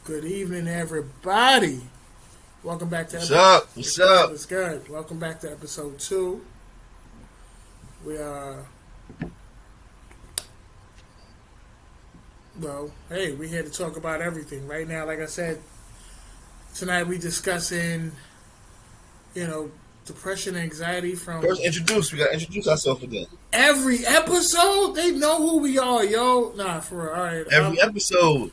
Good evening, everybody. Welcome back to What's up? What's up? It's good. Welcome back to episode 2. We we're here to talk about everything. Right now, like I said, tonight we discussing, depression and anxiety from First, we gotta introduce ourselves again. every episode. They know who we are, yo. Nah, for real. All right. Every episode,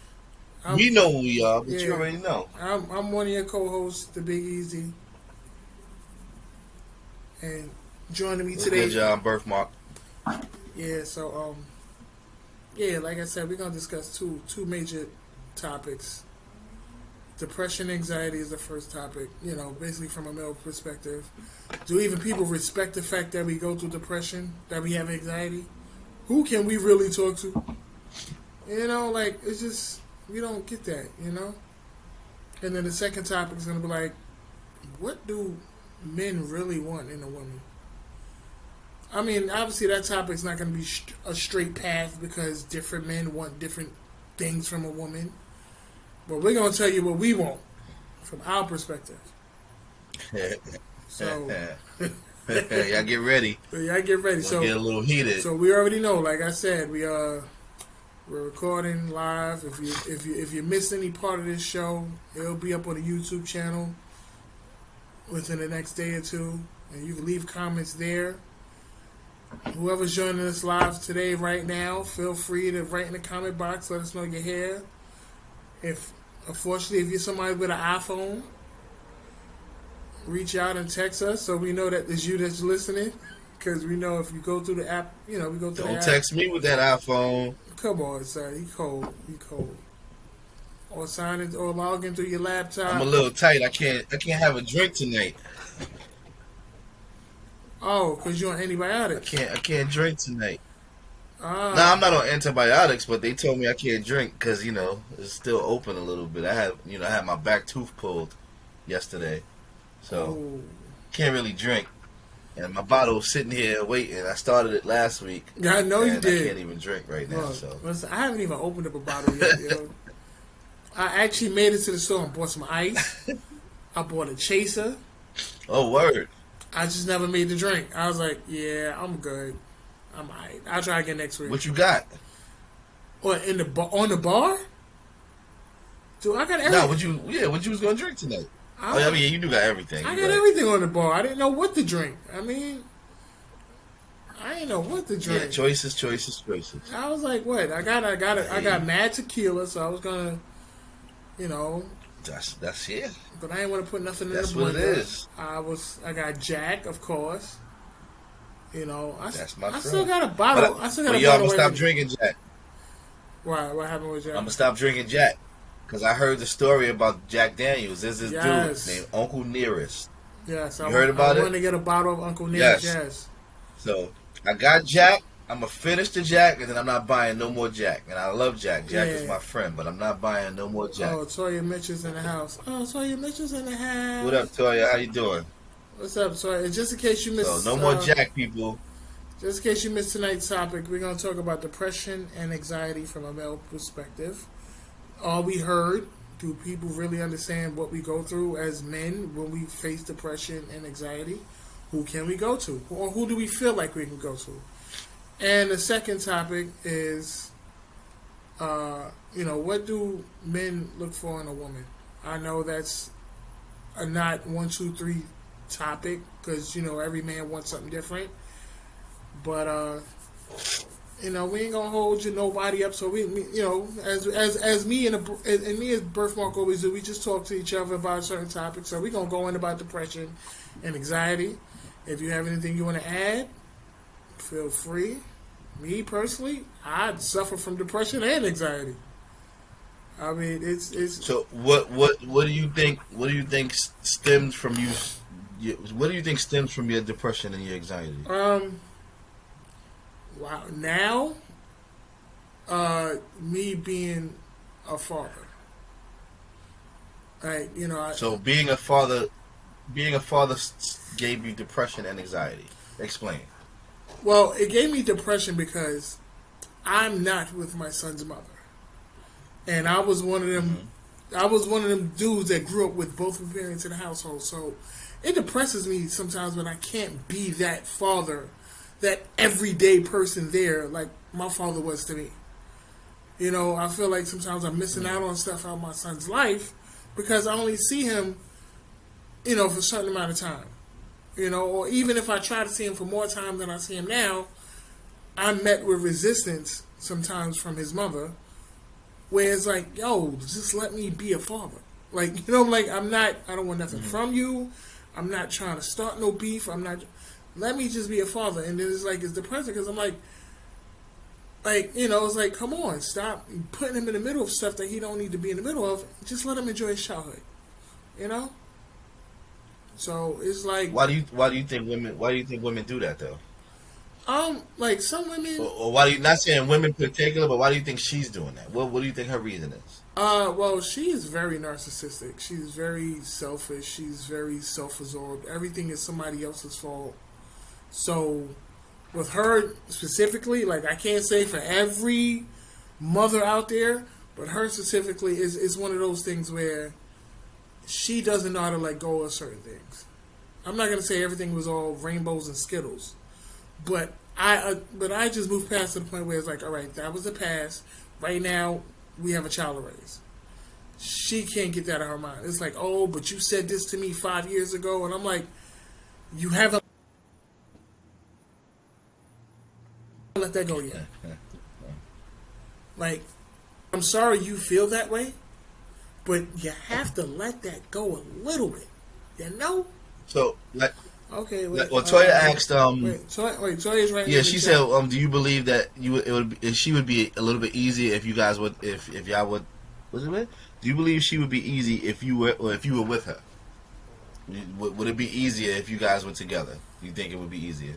we know who we are, but yeah, you already know. I'm one of your co-hosts, the Big Easy, and joining me today. Good job, birthmark. Yeah. So like I said, we're gonna discuss two major topics. Depression, anxiety is the first topic. Basically from a male perspective. Do even people respect the fact that we go through depression, that we have anxiety? Who can we really talk to? It's just we don't get that. And then the second topic is gonna be like, what do men really want in a woman? I mean, obviously that topic's not going to be a straight path because different men want different things from a woman. But we're going to tell you what we want from our perspective. So, y'all get ready. So get a little heated. So we already know. Like I said, we're recording live. If you missed any part of this show, it'll be up on the YouTube channel within the next day or two, and you can leave comments there. Whoever's joining us live today, right now, feel free to write in the comment box. Let us know you're here. Unfortunately, if you're somebody with an iPhone, reach out and text us so we know that it's you that's listening. Because we know if you go through the app, we go through the app. Don't text me with that iPhone. Come on, sir. He cold. Or sign in or log in through your laptop. I'm a little tight. I can't have a drink tonight. Oh, because you're on antibiotics. I can't drink tonight. Nah, I'm not on antibiotics, but they told me I can't drink because it's still open a little bit. I had my back tooth pulled yesterday, so can't really drink. And my bottle was sitting here waiting. I started it last week. Yeah, I know you did. I can't even drink right now. Look, So listen, I haven't even opened up a bottle yet. I actually made it to the store and bought some ice. I bought a chaser. Oh, word. I just never made the drink. I was like, yeah, I'm good. I'm alright. I'll try again next week. What you got? What, on the bar? Dude, I got everything. What you was gonna drink tonight? You do got everything. I got everything on the bar. I didn't know what to drink. I didn't know what to drink. Yeah, choices. I was like, what? I got mad tequila, so I was gonna, That's it. But I didn't want to put nothing in That's the blender. What it is. I got Jack, of course. That's my I friend. still got a bottle. But y'all gonna stop drinking Jack. Why? What happened with Jack? I'm gonna stop drinking Jack because I heard the story about Jack Daniels. There's this dude named Uncle Nearest. Yes, you heard about it? I want to get a bottle of Uncle Nearest. Yes. So I got Jack. I'm gonna finish the Jack, and then I'm not buying no more Jack. And I love Jack. Jack is my friend, but I'm not buying no more Jack. Oh, Toya Mitchell's in the house. What up, Toya? How you doing? What's up, Toya? Just in case you missed, no more Jack, people. Just in case you missed tonight's topic, we're gonna talk about depression and anxiety from a male perspective. All we heard. Do people really understand what we go through as men when we face depression and anxiety? Who can we go to, or who do we feel like we can go to? And the second topic is, what do men look for in a woman? I know that's a not 1, 2, 3 topic because every man wants something different. But we ain't gonna hold nobody up. So we as me and me as Birthmark always do, we just talk to each other about certain topics. So we gonna go in about depression and anxiety. If you have anything you want to add, feel free. Me personally, I suffer from depression and anxiety. I mean, it's. So what do you think? What do you think stems from you? What do you think stems from your depression and your anxiety? Wow. Now, me being a father, right? So being a father gave you depression and anxiety. Explain. Well, it gave me depression because I'm not with my son's mother. And I was one of them I was one of them dudes that grew up with both of parents in the household, so it depresses me sometimes when I can't be that father, that everyday person there, like my father was to me. You know, I feel like sometimes I'm missing out on stuff out of my son's life because I only see him, you know, for a certain amount of time. You know, or even if I try to see him for more time than I see him now, I'm met with resistance sometimes from his mother, where it's like, yo, just let me be a father. Like, you know, like I don't want nothing from you. I'm not trying to start no beef. Let me just be a father. And then it's like, it's depressing because I'm like, you know, it's like, come on, stop putting him in the middle of stuff that he don't need to be in the middle of. Just let him enjoy his childhood, you know? So it's like, Why do you think women do that though? like some women. Or why do you, not saying women in particular, but why do you think she's doing that? What do you think her reason is? Well, she is very narcissistic. She's very selfish. She's very self-absorbed. Everything is somebody else's fault. So, with her specifically, like I can't say for every mother out there, but her specifically is one of those things where she doesn't know how to let go of certain things. I'm not gonna say everything was all rainbows and skittles, but I just moved past to the point where it's like, all right, that was the past. Right now, we have a child to raise. She can't get that out of her mind. It's like, oh, but you said this to me 5 years ago, and I'm like, you haven't let that go yet. Like, I'm sorry you feel that way, but you have to let that go a little bit. You know? So, like, okay. Wait, well, Toya asked. Toya's right. Yeah, she said, do you believe that she would be a little bit easier if you guys would, if y'all would, was it with? Do you believe she would be easy if you were with her? Would it be easier if you guys were together? Do you think it would be easier?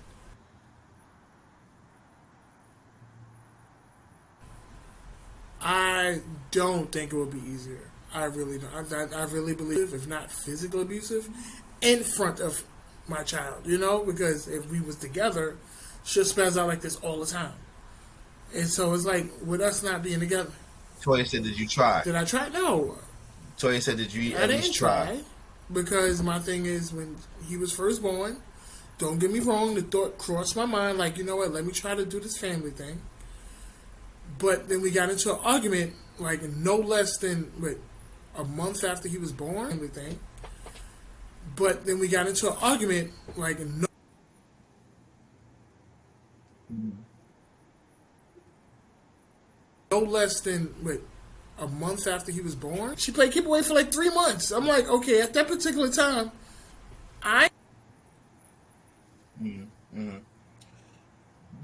I don't think it would be easier. I really don't. I really believe, if not physical abusive, in front of my child, you know, because if we was together, she'll spaz out like this all the time. And so it's like, with us not being together. Toya said, did you try? Did I try? No. Toya said, did you at least least try? Because my thing is, when he was first born, don't get me wrong, the thought crossed my mind, like, you know what, let me try to do this family thing. But then we got into an argument, like, no less than, a month after he was born, family thing. But then we got into an argument, like, no less than, a month after he was born. She played keep away for like 3 months. I'm like, okay, at that particular time,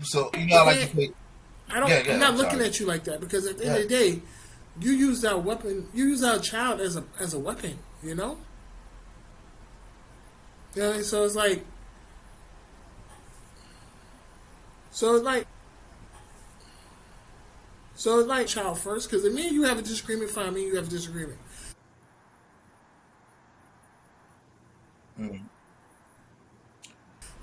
So, you know, like, I'm not looking at you like that, because at the end of the day, you use that weapon. You use our child as a weapon. You know. You know what I mean? So it's like child first, because if me and you have a disagreement, fine. Me and you have a disagreement.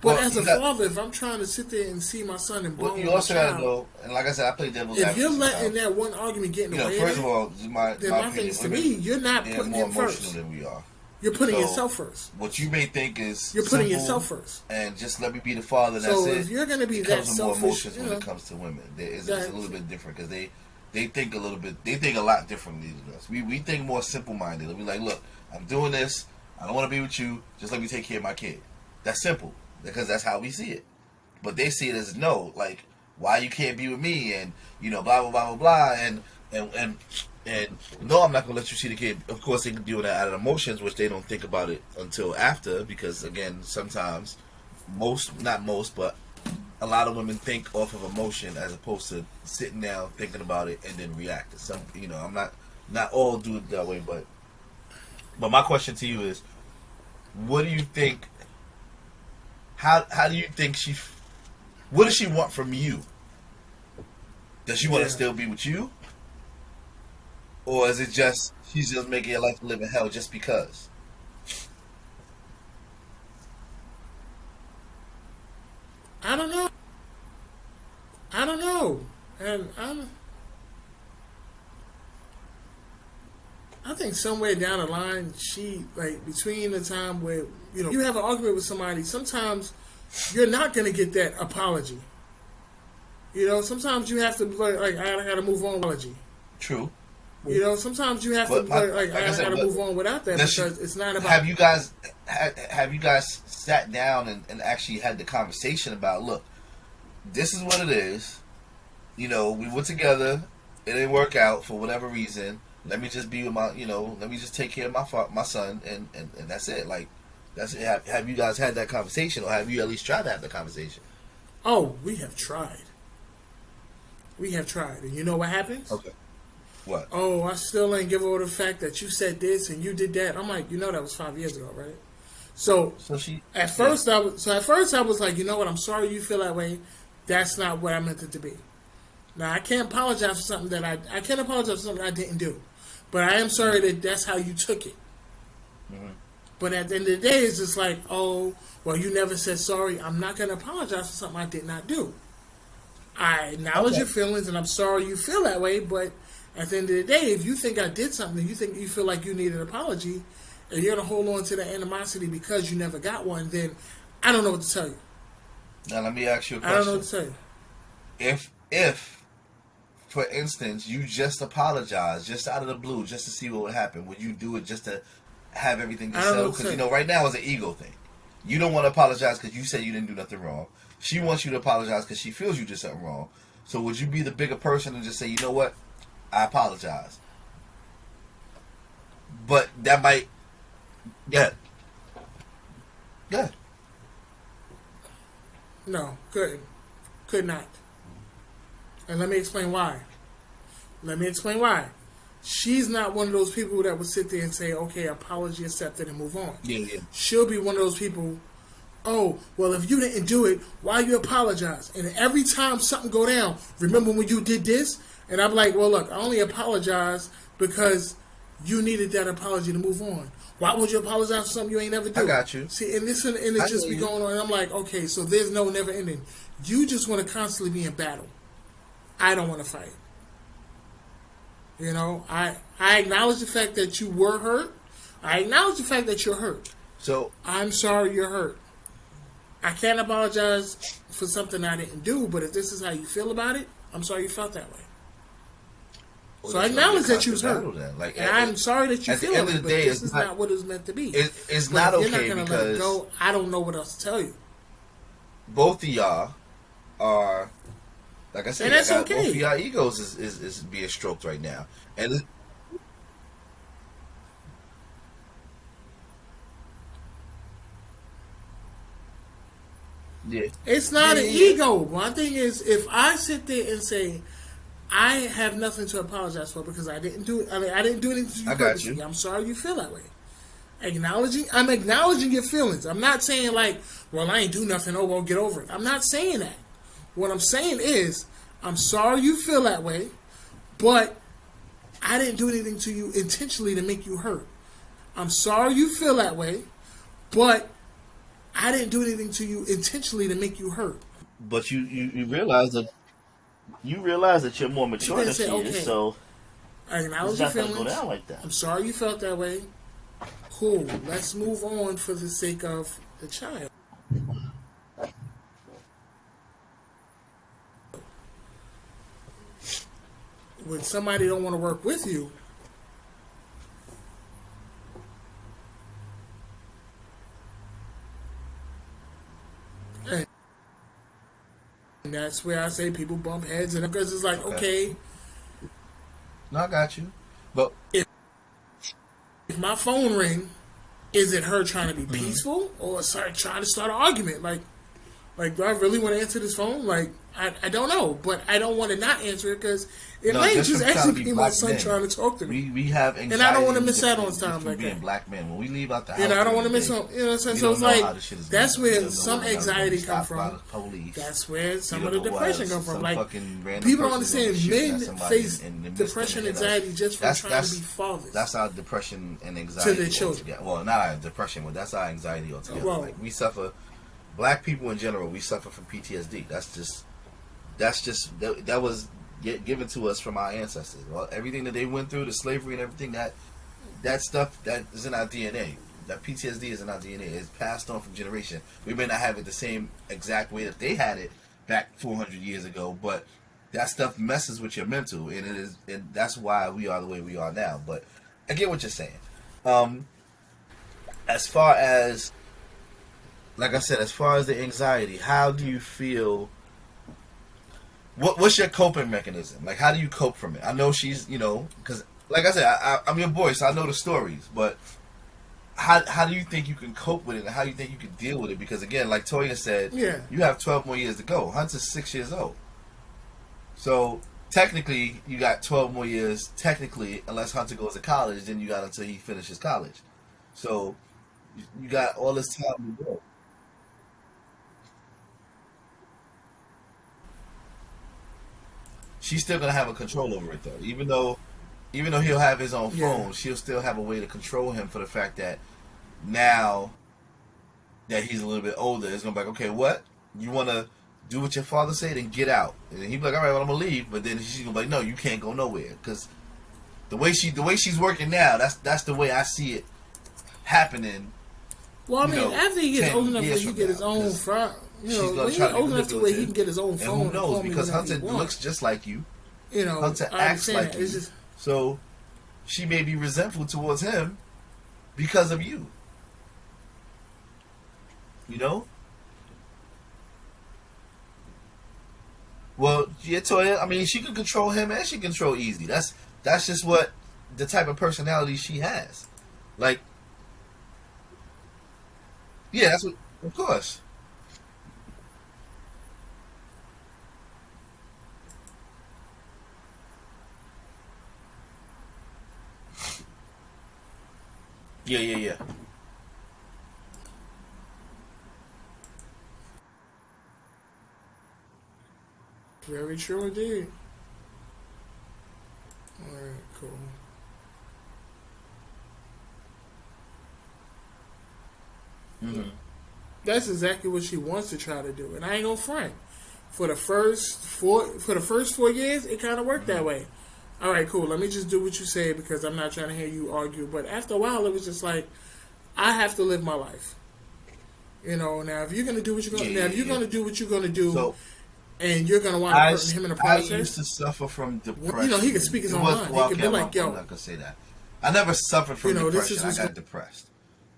But well, as a father, if I'm trying to sit there and see my son and bond with my child, know, and like I said, I play devil's if advocate. You're letting that one argument get in the way, first of all, my thing to me, you're not putting more it emotional first. than we are. You're putting yourself first. What you may think is you're putting yourself first, and just let me be the father. That's so it. If you're going to be that selfish, more emotions when it comes to women. It's a little bit different because they think a little bit. They think a lot differently than us. We think more simple minded. We like, look, I'm doing this. I don't want to be with you. Just let me take care of my kid. That's simple because that's how we see it. But they see it as no, like, why you can't be with me, and you know, blah blah blah blah blah, and no, I'm not gonna let you see the kid. Of course, they can deal with that out of emotions, which they don't think about it until after, because again, sometimes not most, but a lot of women think off of emotion as opposed to sitting down thinking about it and then react. Some, you know, I'm not all do it that way, but my question to you is, what do you think? How do you think what does she want from you? Does she want to still be with you? Or is it just, she's just making your life live in hell just because? I don't know. And I think somewhere down the line, she like between the time where you have an argument with somebody, sometimes you're not gonna get that apology. Sometimes you have to like I gotta move on. Apology. True. Sometimes you have to I gotta move on without that because it's not about. Have you guys sat down and actually had the conversation about, look, this is what it is. We were together. It didn't work out for whatever reason. Let me just be with my, let me just take care of my son, and that's it. Like, that's it. Have you guys had that conversation, or have you at least tried to have the conversation? Oh, we have tried. We have tried, and you know what happens? Okay. What? Oh, I still ain't give over the fact that you said this and you did that. I'm like, that was 5 years ago, right? So at first I was like, you know what? I'm sorry you feel that way. That's not what I meant it to be. Now I can't apologize for something that I can't apologize for something I didn't do, but I am sorry that that's how you took it. Mm-hmm. But at the end of the day, it's just like, oh, well, you never said sorry. I'm not going to apologize for something I did not do. I acknowledge your feelings, and I'm sorry you feel that way, but at the end of the day, if you think I did something, you feel like you need an apology, and you're going to hold on to that animosity because you never got one, then I don't know what to tell you. Now, let me ask you a question. I don't know what to tell you. If, for instance, you just apologize, just out of the blue, just to see what would happen, would you do it just to have everything to settle? Because, right now it's an ego thing. You don't want to apologize because you said you didn't do nothing wrong. She wants you to apologize because she feels you did something wrong. So would you be the bigger person and just say, you know what? I apologize. But that might... Yeah. Yeah. No, couldn't. Could not. And let me explain why. She's not one of those people that would sit there and say, okay, apology accepted and move on. Yeah. She'll be one of those people, oh, well, if you didn't do it, why you apologize? And every time something go down, remember when you did this? And I'm like, well, look, I only apologize because you needed that apology to move on. Why would you apologize for something you ain't never do? I got you. See, and it just be going on. And I'm like, okay, so there's no never ending. You just want to constantly be in battle. I don't want to fight. I acknowledge the fact that you were hurt. I acknowledge the fact that you're hurt. So I'm sorry you're hurt. I can't apologize for something I didn't do, but if this is how you feel about it, I'm sorry you felt that way. Well, so I acknowledge that you was hurt. And I'm sorry that you feel it, but this is not what it was meant to be. It's not okay because... You're not going to let it go. I don't know what else to tell you. Both of y'all are... Like I said, and that's okay. Both of y'all egos is being stroked right now. And it's not an ego. One thing is, if I sit there and say, I have nothing to apologize for because I didn't do it. I mean, I didn't do anything to you purposely. I'm sorry you feel that way. I'm acknowledging your feelings. I'm not saying like, well, I ain't do nothing. Oh, well, get over it. I'm not saying that. What I'm saying is, I'm sorry you feel that way, but I didn't do anything to you intentionally to make you hurt. I'm sorry you feel that way, but I didn't do anything to you intentionally to make you hurt. But you realize that you're more mature than she is, so I acknowledge your feelings. Go down like that. I'm sorry you felt that way. Cool. Let's move on for the sake of the child. When somebody don't want to work with you, and that's where I say people bump heads, and because it's like, okay. No, I got you. But if my phone ring, is it her trying to be peaceful or trying to start an argument? Like, do I really want to answer this phone? Like, I don't know, but I don't want to not answer it because it may just actually be my son trying to talk to me. We have anxiety, and I don't want to miss out on time like being that. Black men, when we leave out the house, I don't want to miss out. You know what I'm saying? So it's like that's where some anxiety come from. That's where some of the depression come from. Like people don't understand. Men face depression, anxiety just from trying to be fathers. That's our depression and anxiety to their children. Well, not our depression, but that's our anxiety altogether. Well, like we suffer. Black people in general, we suffer from PTSD. That was given to us from our ancestors. Well, everything that they went through, the slavery and everything, that stuff that is in our DNA. That PTSD is in our DNA. It's passed on from generation. We may not have it the same exact way that they had it back 400 years ago, but that stuff messes with your mental, and that's why we are the way we are now. But I get what you're saying. Um, as far as, like I said, as far as the anxiety, how do you feel? What's your coping mechanism? Like, how do you cope from it? I know she's, because like I said, I'm your boy, so I know the stories. But how do you think you can cope with it, and how do you think you can deal with it? Because again, like Toya said, Yeah. you have 12 more years to go. Hunter's 6 years old, so technically you got 12 more years. Technically, unless Hunter goes to college, then you got until he finishes college. So you got all this time to go. She's still gonna have a control over it though, even though he'll have his own Yeah. phone, she'll still have a way to control him for the fact that now that he's a little bit older, it's gonna be like, okay, what? You wanna do what your father said and get out? And then he'd be like, all right, well, I'm gonna leave. But then she's gonna be like, no, you can't go nowhere because the way she's working now, that's the way I see it happening. Well, I mean, after he gets 10 old enough where years he from get his now, own 'cause phone, she's gonna when he try get to be old enough to where he can manipulative. get his own And phone, who and knows? call me Because whenever he Hunter wants. looks just like you. You know, Hunter I acts understand like that. It's you. just, So she may be resentful towards him because of you. You know? Well, yeah, Toya. I mean, she can control him and she can control Easy. That's just what the type of personality she has. Like, yeah, that's what. Of course. Yeah, yeah, yeah. very true indeed. All right, cool. Hmm. That's exactly what she wants to try to do, and I ain't gonna front. For the first 4 years, it kind of worked that way. All right, cool. Let me just do what you say because I'm not trying to hear you argue. But after a while, it was just like I have to live my life. Now if you're gonna do what you're gonna, Yeah, now yeah, if you're yeah. gonna do what you're gonna do, So and you're gonna wind up I hurting him in the I used process, to suffer from well, depression. he could speak his It own was mind. He well, could okay, be I'm like, not "Yo, gonna say that. I never suffered from this is depression. I what's got depressed.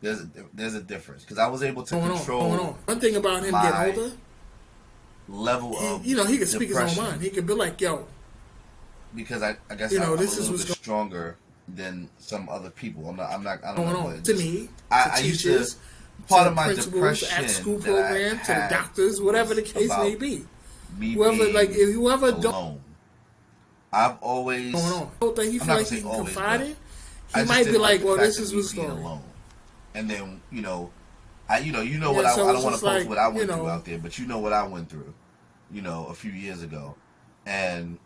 There's a difference because I was able to going on, going control on." One thing about him getting my older, level of he could speak his own depression mind. He could be like, "Yo, because I guess I'm a this is little what's bit stronger than some other people. I don't going know, on but to me, I to used to teachers, part to of my principals, depression at school that I program, to the had doctors, whatever the was case may about be. me Whoever don't alone. I've going always on, don't think he I'm feel not like gonna he say can always, confide but in, I he just might be didn't like like, the "Well, fact this of is me what's being story." alone. And then what Yeah, so I it's don't want just to post like, what I went through out there, but you know what I went through, a few years ago, and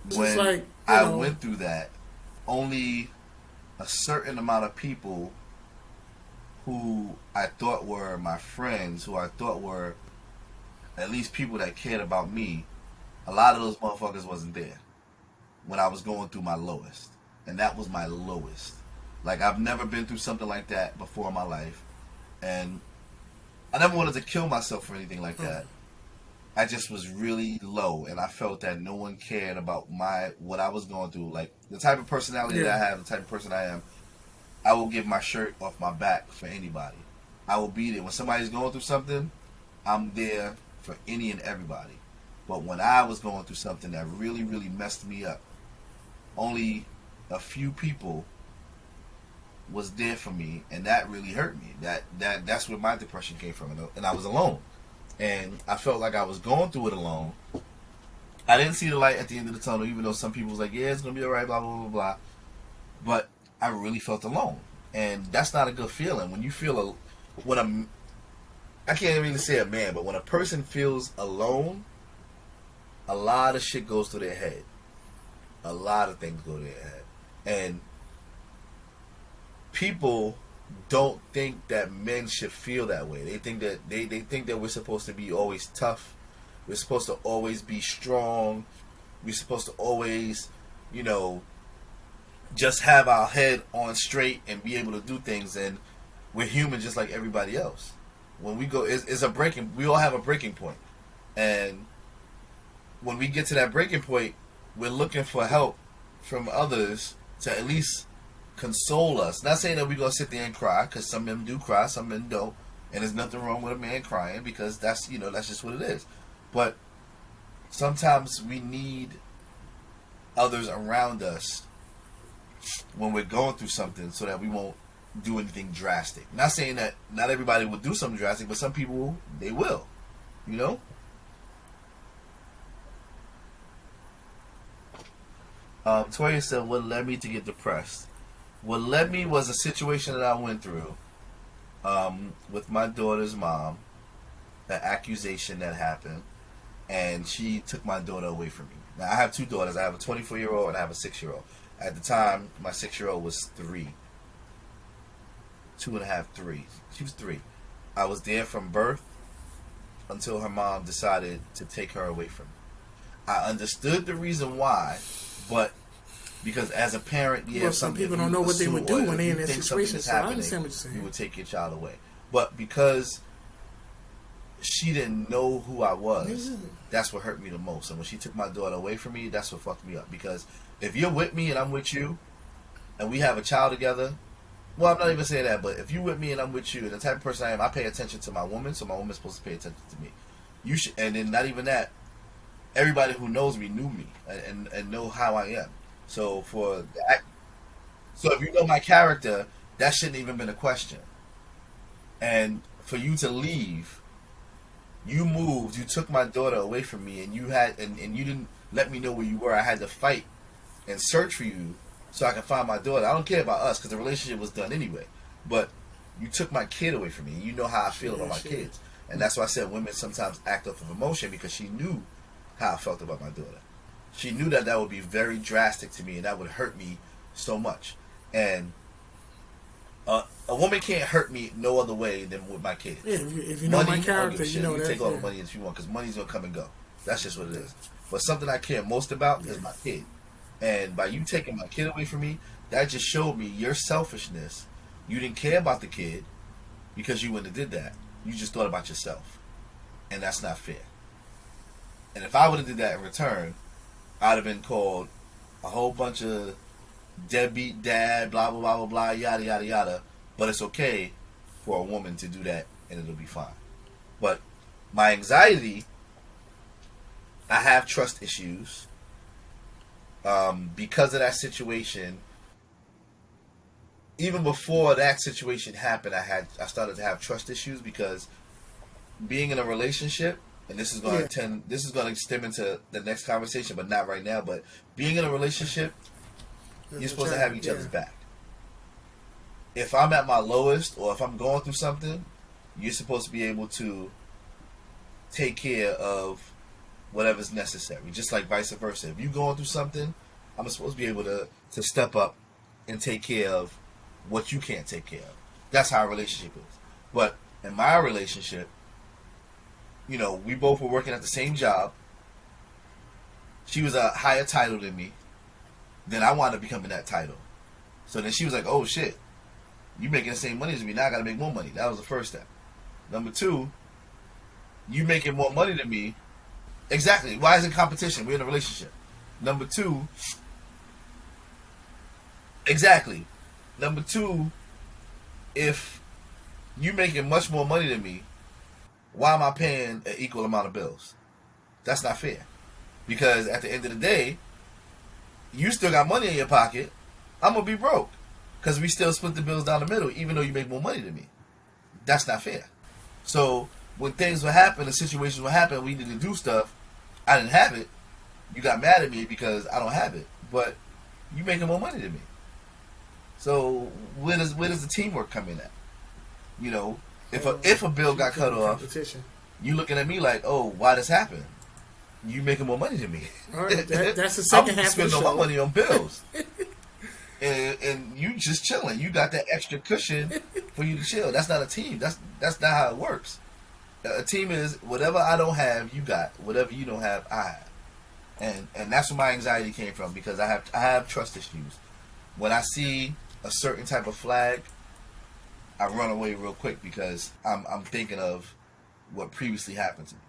it's just when like, I went through that, only a certain amount of people who I thought were my friends, who I thought were at least people that cared about me, a lot of those motherfuckers wasn't there when I was going through my lowest, and that was my lowest. Like I've never been through something like that before in my life, and I never wanted to kill myself or anything like that. I just was really low, and I felt that no one cared about what I was going through. Like the type of personality that I have, the type of person I am, I will give my shirt off my back for anybody. I will be there when somebody's going through something. I'm there for any and everybody. But when I was going through something that really, really messed me up, only a few people was there for me, and that really hurt me. That's where my depression came from, and I was alone, and I felt like I was going through it alone. I didn't see the light at the end of the tunnel, even though some people was like, "Yeah, it's gonna be alright," blah blah blah blah. But I really felt alone, and that's not a good feeling. When you feel I can't really say a man, but when a person feels alone, a lot of shit goes through their head. A lot of things go to their head, and people don't think that men should feel that way. They think that they think that we're supposed to be always tough. We're supposed to always be strong. We're supposed to always, you know, just have our head on straight and be able to do things, and we're human just like everybody else. When we go, it's a breaking. We all have a breaking point, and when we get to that breaking point, we're looking for help from others to at least console us. Not saying that we're gonna sit there and cry, because some men do cry, some men don't, and there's nothing wrong with a man crying, because that's that's just what it is. But sometimes we need others around us when we're going through something, so that we won't do anything drastic. Not saying that not everybody will do something drastic, but some people, they will. Toya said, what led me to get depressed? What led me was a situation that I went through with my daughter's mom, an accusation that happened, and she took my daughter away from me. Now, I have two daughters. I have a 24-year-old and I have a 6-year-old. At the time, my 6-year-old was 3. 2.5, 3. She was 3. I was there from birth until her mom decided to take her away from me. I understood the reason why, but because as a parent, some people don't know what they would do when they're in that situation. So I understand what you're saying. You would take your child away. But because she didn't know who I was, that's what hurt me the most. And when she took my daughter away from me, that's what fucked me up. Because if you're with me and I'm with you, and we have a child together, well, I'm not even saying that, but if you're with me and I'm with you, and the type of person I am, I pay attention to my woman, so my woman's supposed to pay attention to me. You should, and then not even that, everybody who knows me knew me and know how I am. So if you know my character, that shouldn't even been a question. And for you to leave, you moved, you took my daughter away from me, and you didn't let me know where you were. I had to fight and search for you so I can find my daughter. I don't care about us, because the relationship was done anyway. But you took my kid away from me. You know how I feel about my kids. And that's why I said women sometimes act off of emotion, because she knew how I felt about my daughter. She knew that would be very drastic to me, and that would hurt me so much. And a woman can't hurt me no other way than with my kids. Yeah, if you know my character, you know you that. Take all the money that you want, because money's going to come and go. That's just what it is. But something I care most about is my kid. And by you taking my kid away from me, that just showed me your selfishness. You didn't care about the kid because you wouldn't have did that. You just thought about yourself. And that's not fair. And if I would have did that in return, I'd have been called a whole bunch of deadbeat dad, blah, blah, blah, blah, blah, yada, yada, yada. But it's okay for a woman to do that, and it'll be fine. But my anxiety, I have trust issues. Because of that situation, even before that situation happened, I started to have trust issues, because being in a relationship, and this is going to stem into the next conversation, but not right now. But being in a relationship, you're supposed to have each other's back. If I'm at my lowest, or if I'm going through something, you're supposed to be able to take care of whatever's necessary, just like vice versa. If you're going through something, I'm supposed to be able to step up and take care of what you can't take care of. That's how a relationship is. But in my relationship, we both were working at the same job. She was a higher title than me. Then I wound up becoming that title. So then she was like, oh shit, you making the same money as me, now I gotta make more money. That was the first step. Number 2, you making more money than me. Exactly. Why is it competition? We're in a relationship. Number 2, exactly. Number 2, if you making much more money than me, why am I paying an equal amount of bills? That's not fair. Because at the end of the day, you still got money in your pocket. I'm going to be broke. Because we still split the bills down the middle, even though you make more money than me. That's not fair. So when things would happen, the situations would happen, we needed to do stuff, I didn't have it. You got mad at me because I don't have it. But you making more money than me. So where does the teamwork come in at? If a bill got cut off, you looking at me like, oh, why this happened? You making more money than me. All right, that's the second half of the show. I'm spending all my money on bills. and you just chilling. You got that extra cushion for you to chill. That's not a team. That's not how it works. A team is whatever I don't have, you got. Whatever you don't have, I have. And that's where my anxiety came from, because I have trust issues. when I see a certain type of flag, I run away real quick because I'm thinking of what previously happened to me.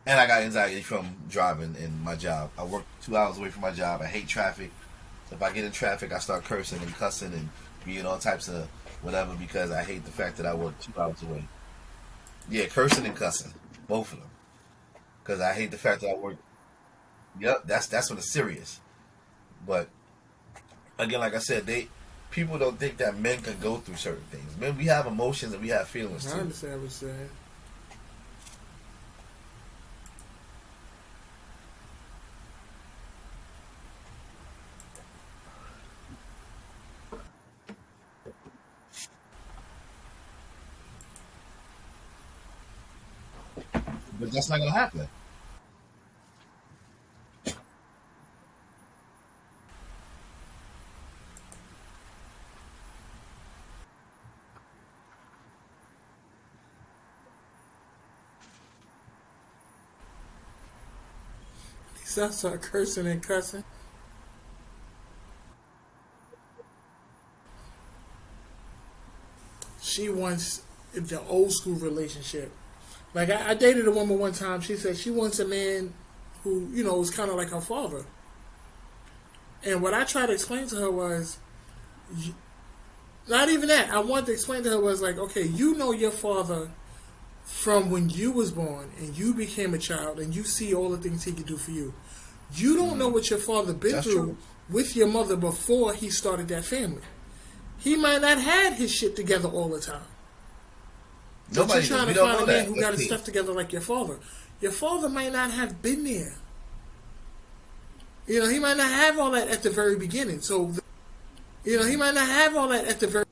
And I got anxiety from driving in my job. I work 2 hours away from my job. I hate traffic. So if I get in traffic, I start cursing and cussing and being all types of whatever because I hate the fact that I work 2 hours away. Yeah, cursing and cussing, both of them. Because I hate the fact that I work. Yep, that's when it's serious. But again, like I said, people don't think that men can go through certain things. Men, we have emotions and we have feelings I too. understand what you're saying. But that's not gonna happen. So I start cursing and cussing. She wants the old school relationship. Like I dated a woman one time. She said she wants a man who was kind of like her father. And what I tried to explain to her was, not even that. I wanted to explain to her was like, okay, you know your father from when you was born and you became a child and you see all the things he could do for you. You don't know what your father been That's through true. with your mother before he started that family. He might not had his shit together all the time. But you're trying to find a man who got his stuff together like your father. Your father might not have been there. He might not have all that at the very beginning. So, he might not have all that at the very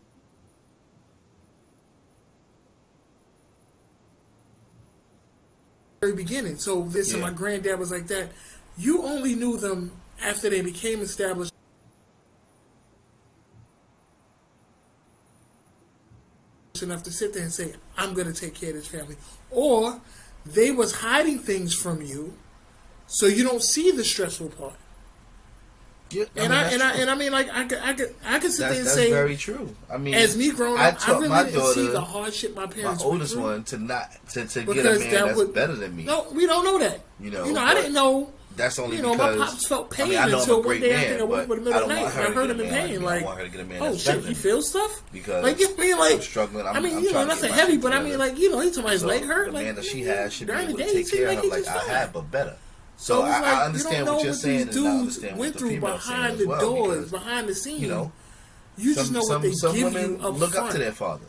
beginning. So, this and my granddad was like that. You only knew them after they became established enough to sit there and say, I'm going to take care of this family. Or they was hiding things from you so you don't see the stressful part. Yeah, I mean, like I could sit there and that's say, very true. I mean, as me growing up, I really my didn't daughter, see the hardship my parents my oldest went through. one, to get a man that's better than me. No, we don't know that. I didn't know. That's only because my pops felt pain I know until I'm a one great day man, I think I woke up in the middle of the night and I heard him in pain. I want her to get a man oh that's shit, better he than feels stuff. because like you mean like I'm struggling. nothing heavy, but I mean like he told me his leg hurt. The like man that she has should be during able the to day, take care of her like I fine. have, but better. So I understand what you're saying, and I understand what the female's saying as well. Doors, behind the scenes, you just know what they some give women you up look front. up to their fathers.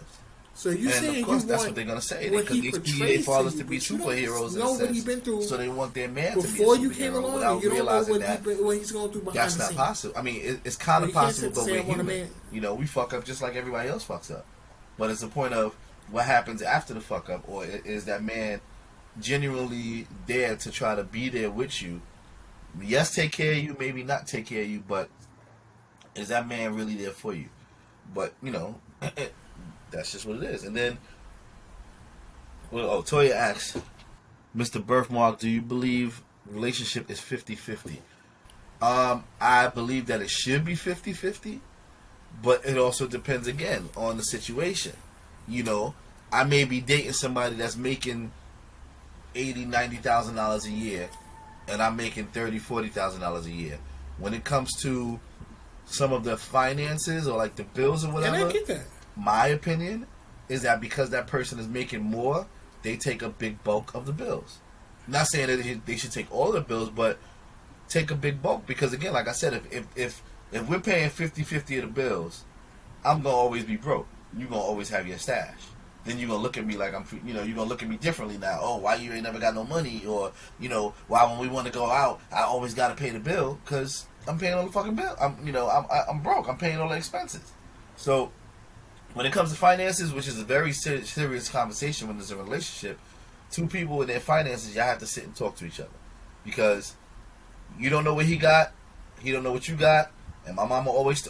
So you and saying of course you that's want what they're gonna say what because he they see portrays their fathers to to be you, but superheroes you don't know in a what he sense. been through So they want their man before to be a you came superhero along. without And you don't know realizing that what he's going through behind that's the not scenes. possible. I mean, it's kind of possible, but we're human. Man. We fuck up just like everybody else fucks up. But it's the point of what happens after the fuck up, or is that man genuinely there to try to be there with you? Yes, take care of you, maybe not take care of you, but is that man really there for you? But that's just what it is. And then, Toya asks, Mr. Birthmark, do you believe relationship is 50-50? I believe that it should be 50-50, but it also depends again on the situation. I may be dating somebody that's making $80,000-$90,000 a year, and I'm making $30,000-$40,000 a year. When it comes to some of the finances or like the bills or whatever, and I get that. My opinion is that because that person is making more, they take a big bulk of the bills. Not saying that they should take all the bills, but take a big bulk because again, like I said, if we're paying 50-50 of the bills, I'm gonna always be broke. You're gonna always have your stash. Then you're gonna look at me like you're gonna look at me differently now. Oh, why you ain't never got no money? Or why when we want to go out, I always gotta pay the bill because I'm paying all the fucking bill. I'm broke. I'm paying all the expenses. So when it comes to finances, which is a very serious conversation when there's a relationship, two people with their finances, y'all have to sit and talk to each other because you don't know what he got, he don't know what you got, and my mama always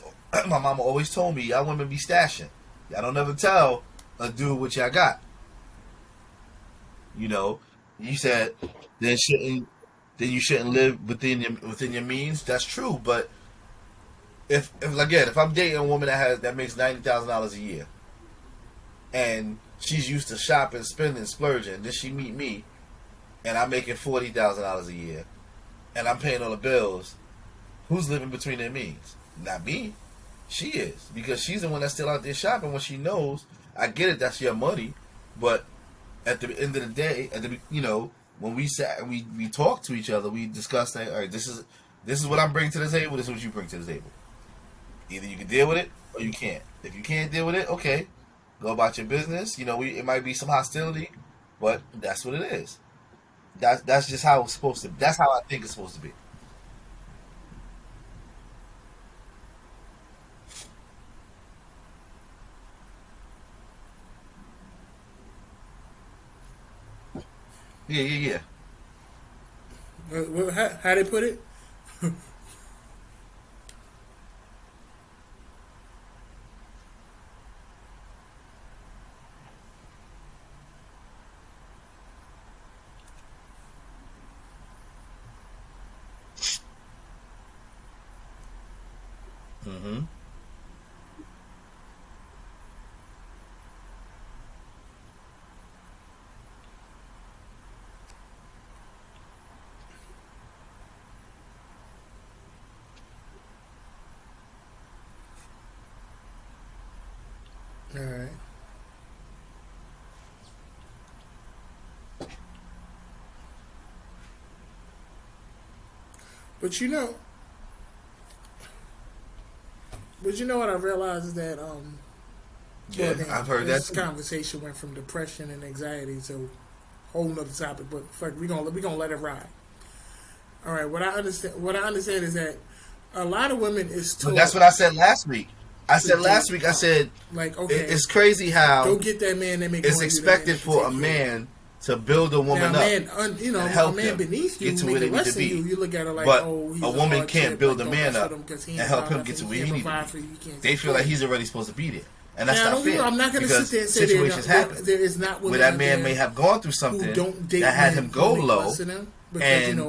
told me, y'all women be stashing. Y'all don't ever tell a dude what y'all got. You said then you shouldn't live within your means. That's true, but if again, if I'm dating a woman that makes $90,000 a year, and she's used to shopping, spending, splurging, then she meet me, and I'm making $40,000 a year, and I'm paying all the bills. Who's living between their means? Not me. She is, because she's the one that's still out there shopping when she knows. I get it, that's your money, but at the end of the day, when we sat and we talked to each other, we discussed that. All right, this is what I'm bringing to the table. This is what you bring to the table. Either you can deal with it or you can't. If you can't deal with it, okay, go about your business. It might be some hostility, but that's what it is. That's just how it's supposed to. That's how I think it's supposed to be. Yeah, yeah, yeah. How they put it? Mm-hmm. All right. But what I realized is that Yeah, well, then, I've heard that this too. conversation went from depression and anxiety to a whole nother topic. But fuck, we gonna let it ride. All right. What I understand is that a lot of women is But taught that's what I said last week. I to said date last week. I up. said Like, okay, it's crazy go how get that man that make it's more than you, the man expected that can for take a care of you. man to build a Now, woman a up man, and a help man them beneath you, get to where they making need to less than be. you, you look at it like, But oh, he's a a woman hard can't shit. build Like, a don't man mess with up him because he and ain't help about him nothing. get to He where he can't need to provide be. for you. You can't They take feel care like of he's you. already supposed to be there, and that's Now, not fair I'm not going to sit because there and say situations happen. there is not Where women that out man may there have gone through who something don't date that had men him who go make low, less than them because and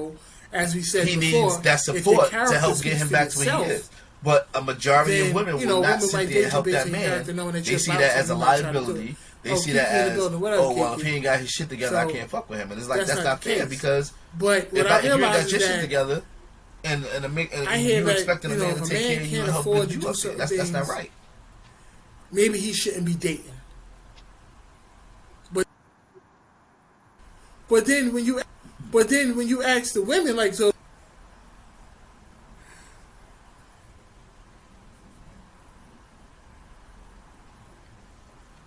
as we said he needs before, that if your support to character help get speaks him for back to where he yourself, is. But a majority of then women will not women sit might there and date you help based that on your man. character, knowing that They you're see about that as a something. You might try to do it. liability. They Oh, see that Kiki in the as, building. What up, oh well, if Kiki? he ain't got his shit together, I So can't fuck with him. And it's like that's that's not not the fair case. because But what if I you ain't realize got is your shit that together I and hear you that expecting a man if to a take care man of you can't and help afford build to you do up, certain that's not things, right. maybe he shouldn't be dating. But but then when you ask the women like so.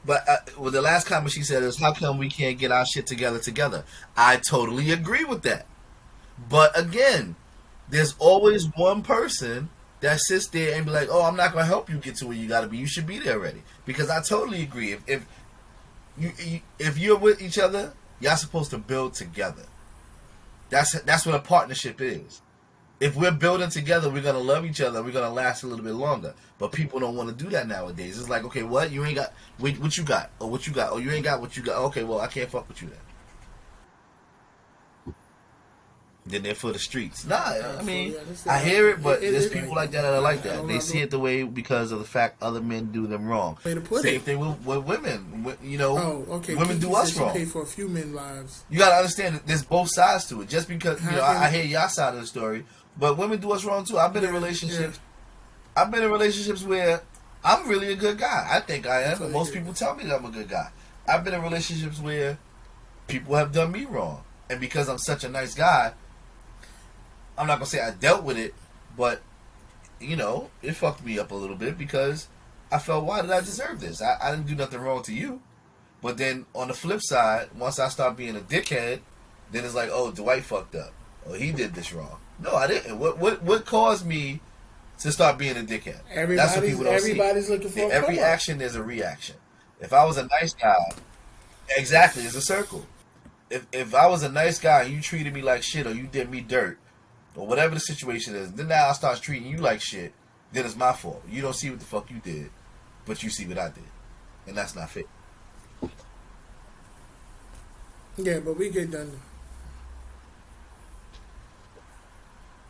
But well, the last comment she said is, "How come we can't get our shit together?" I totally agree with that. But again, there's always one person that sits there and be like, "Oh, I'm not going to help you get to where you got to be. You should be there already." Because I totally agree. If you're with each other, y'all supposed to build together. That's what a partnership is. If we're building together, we're gonna love each other. We're gonna last a little bit longer. But people don't want to do that nowadays. It's like, okay, what you ain't got? Wait, what you got? Or what you got? Oh, you ain't got what you got. Okay, well, I can't fuck with you then. Then they're for the streets. Nah, I mean, I hear it, but there's people like that are like I that. don't They know see it the way because of the fact other men do them wrong. way to put Same it. thing with women. Oh, okay. Women Kiki do us said she wrong. paid for a few men lives. You gotta understand that there's both sides to it. Just because How I can hear y'all side of the story, but women do us wrong too. I've been in yeah. relationships. I've been in relationships where I'm really a good guy. I think I am, That's and what most they do. people tell me that I'm a good guy. I've been in relationships where people have done me wrong, and because I'm such a nice guy, I'm not gonna say I dealt with it, but it fucked me up a little bit because I felt, why did I deserve this? I didn't do nothing wrong to you. But then on the flip side, once I start being a dickhead, then it's like, oh, Dwight fucked up. Oh, he did this wrong. No, I didn't. What caused me to start being a dickhead? That's what people don't see. Everybody's looking for In a every come up. action, there's a reaction. If I was a nice guy, exactly, it's a circle. If I was a nice guy and you treated me like shit or you did me dirt or whatever the situation is, then now I start treating you like shit, then it's my fault. You don't see what the fuck you did, but you see what I did. And that's not fair. Yeah, but we get done.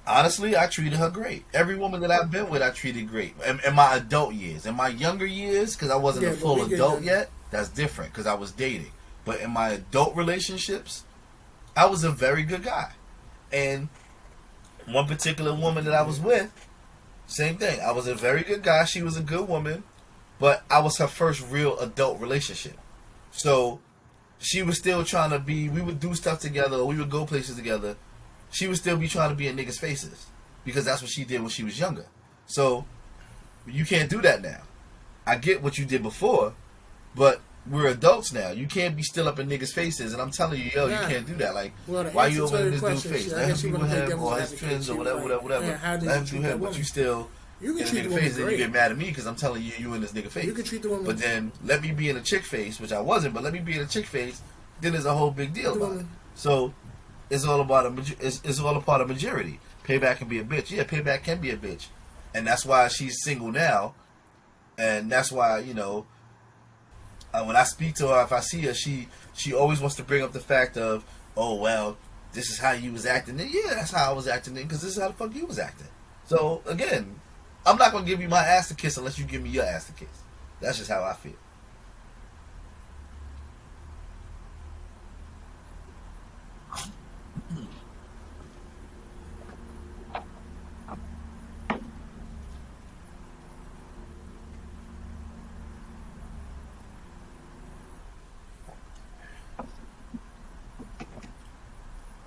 Honestly, I treated her great. Every woman that I've been with, I treated great. In my adult years, in my younger years, because I wasn't a full adult yet, that's different because I was dating. But in my adult relationships, I was a very good guy. And one particular woman that I was with, same thing. I was a very good guy. She was a good woman, but I was her first real adult relationship. So she was still trying to be, we would do stuff together, or we would go places together. She would still be trying to be in niggas' faces because that's what she did when she was younger. So you can't do that now. I get what you did before, but we're adults now. You can't be still up in niggas' faces, and I'm telling you, yo, you can't do that. Like, why you over in this dude's face? Let him be with him or his friends or whatever. Let him do him, but you still in the nigga face, and you get mad at me because I'm telling you, you in this nigga face. You can treat the woman, but then let me be in a chick face, which I wasn't, but let me be in a chick face. Then there's a whole big deal about it. So it's all about it's all a part of maturity. Payback can be a bitch. Yeah, payback can be a bitch, and that's why she's single now, and that's why when I speak to her, if I see her, she always wants to bring up the fact of, oh well, this is how you was acting. Then yeah, that's how I was acting. Then because this is how the fuck you was acting. So again, I'm not gonna give you my ass to kiss unless you give me your ass to kiss. That's just how I feel.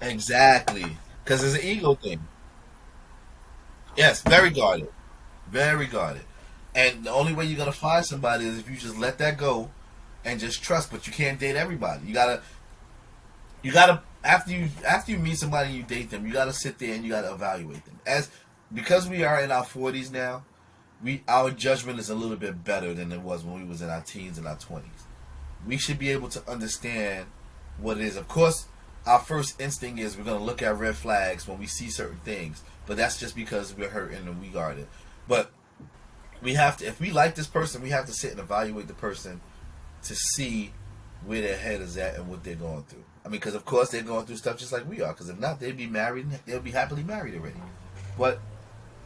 Exactly, because it's an ego thing. Yes, very guarded, very guarded. And the only way you're gonna find somebody is if you just let that go and just trust. But you can't date everybody. You gotta after you meet somebody and you date them, you gotta sit there and you gotta evaluate them. Because we are in our 40s now, our judgment is a little bit better than it was when we was in our teens and our 20s. We should be able to understand what it is. Of course, our first instinct is we're gonna look at red flags when we see certain things, but that's just because we're hurting and we guard it. But we have to, if we like this person, we have to sit and evaluate the person to see where their head is at and what they're going through. I mean, because of course they're going through stuff just like we are. Because if not, they'd be married. They'll be happily married already. But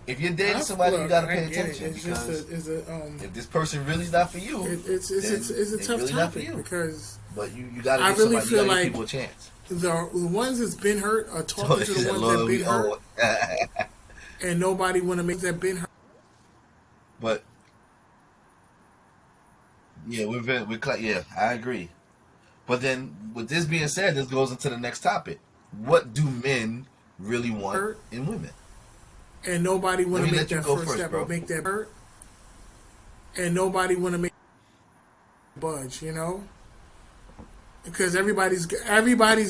if you're dating somebody, you gotta pay attention because if this person really's not for you, it's a tough really topic because. But you gotta give really somebody, feel like people a chance. The ones that's been hurt are talking to the ones that been hurt, and nobody want to make that been hurt. But yeah, I agree. But then, with this being said, this goes into the next topic. What do men really want in women? And nobody want to make that first step or make that hurt. And nobody want to make budge, because everybody's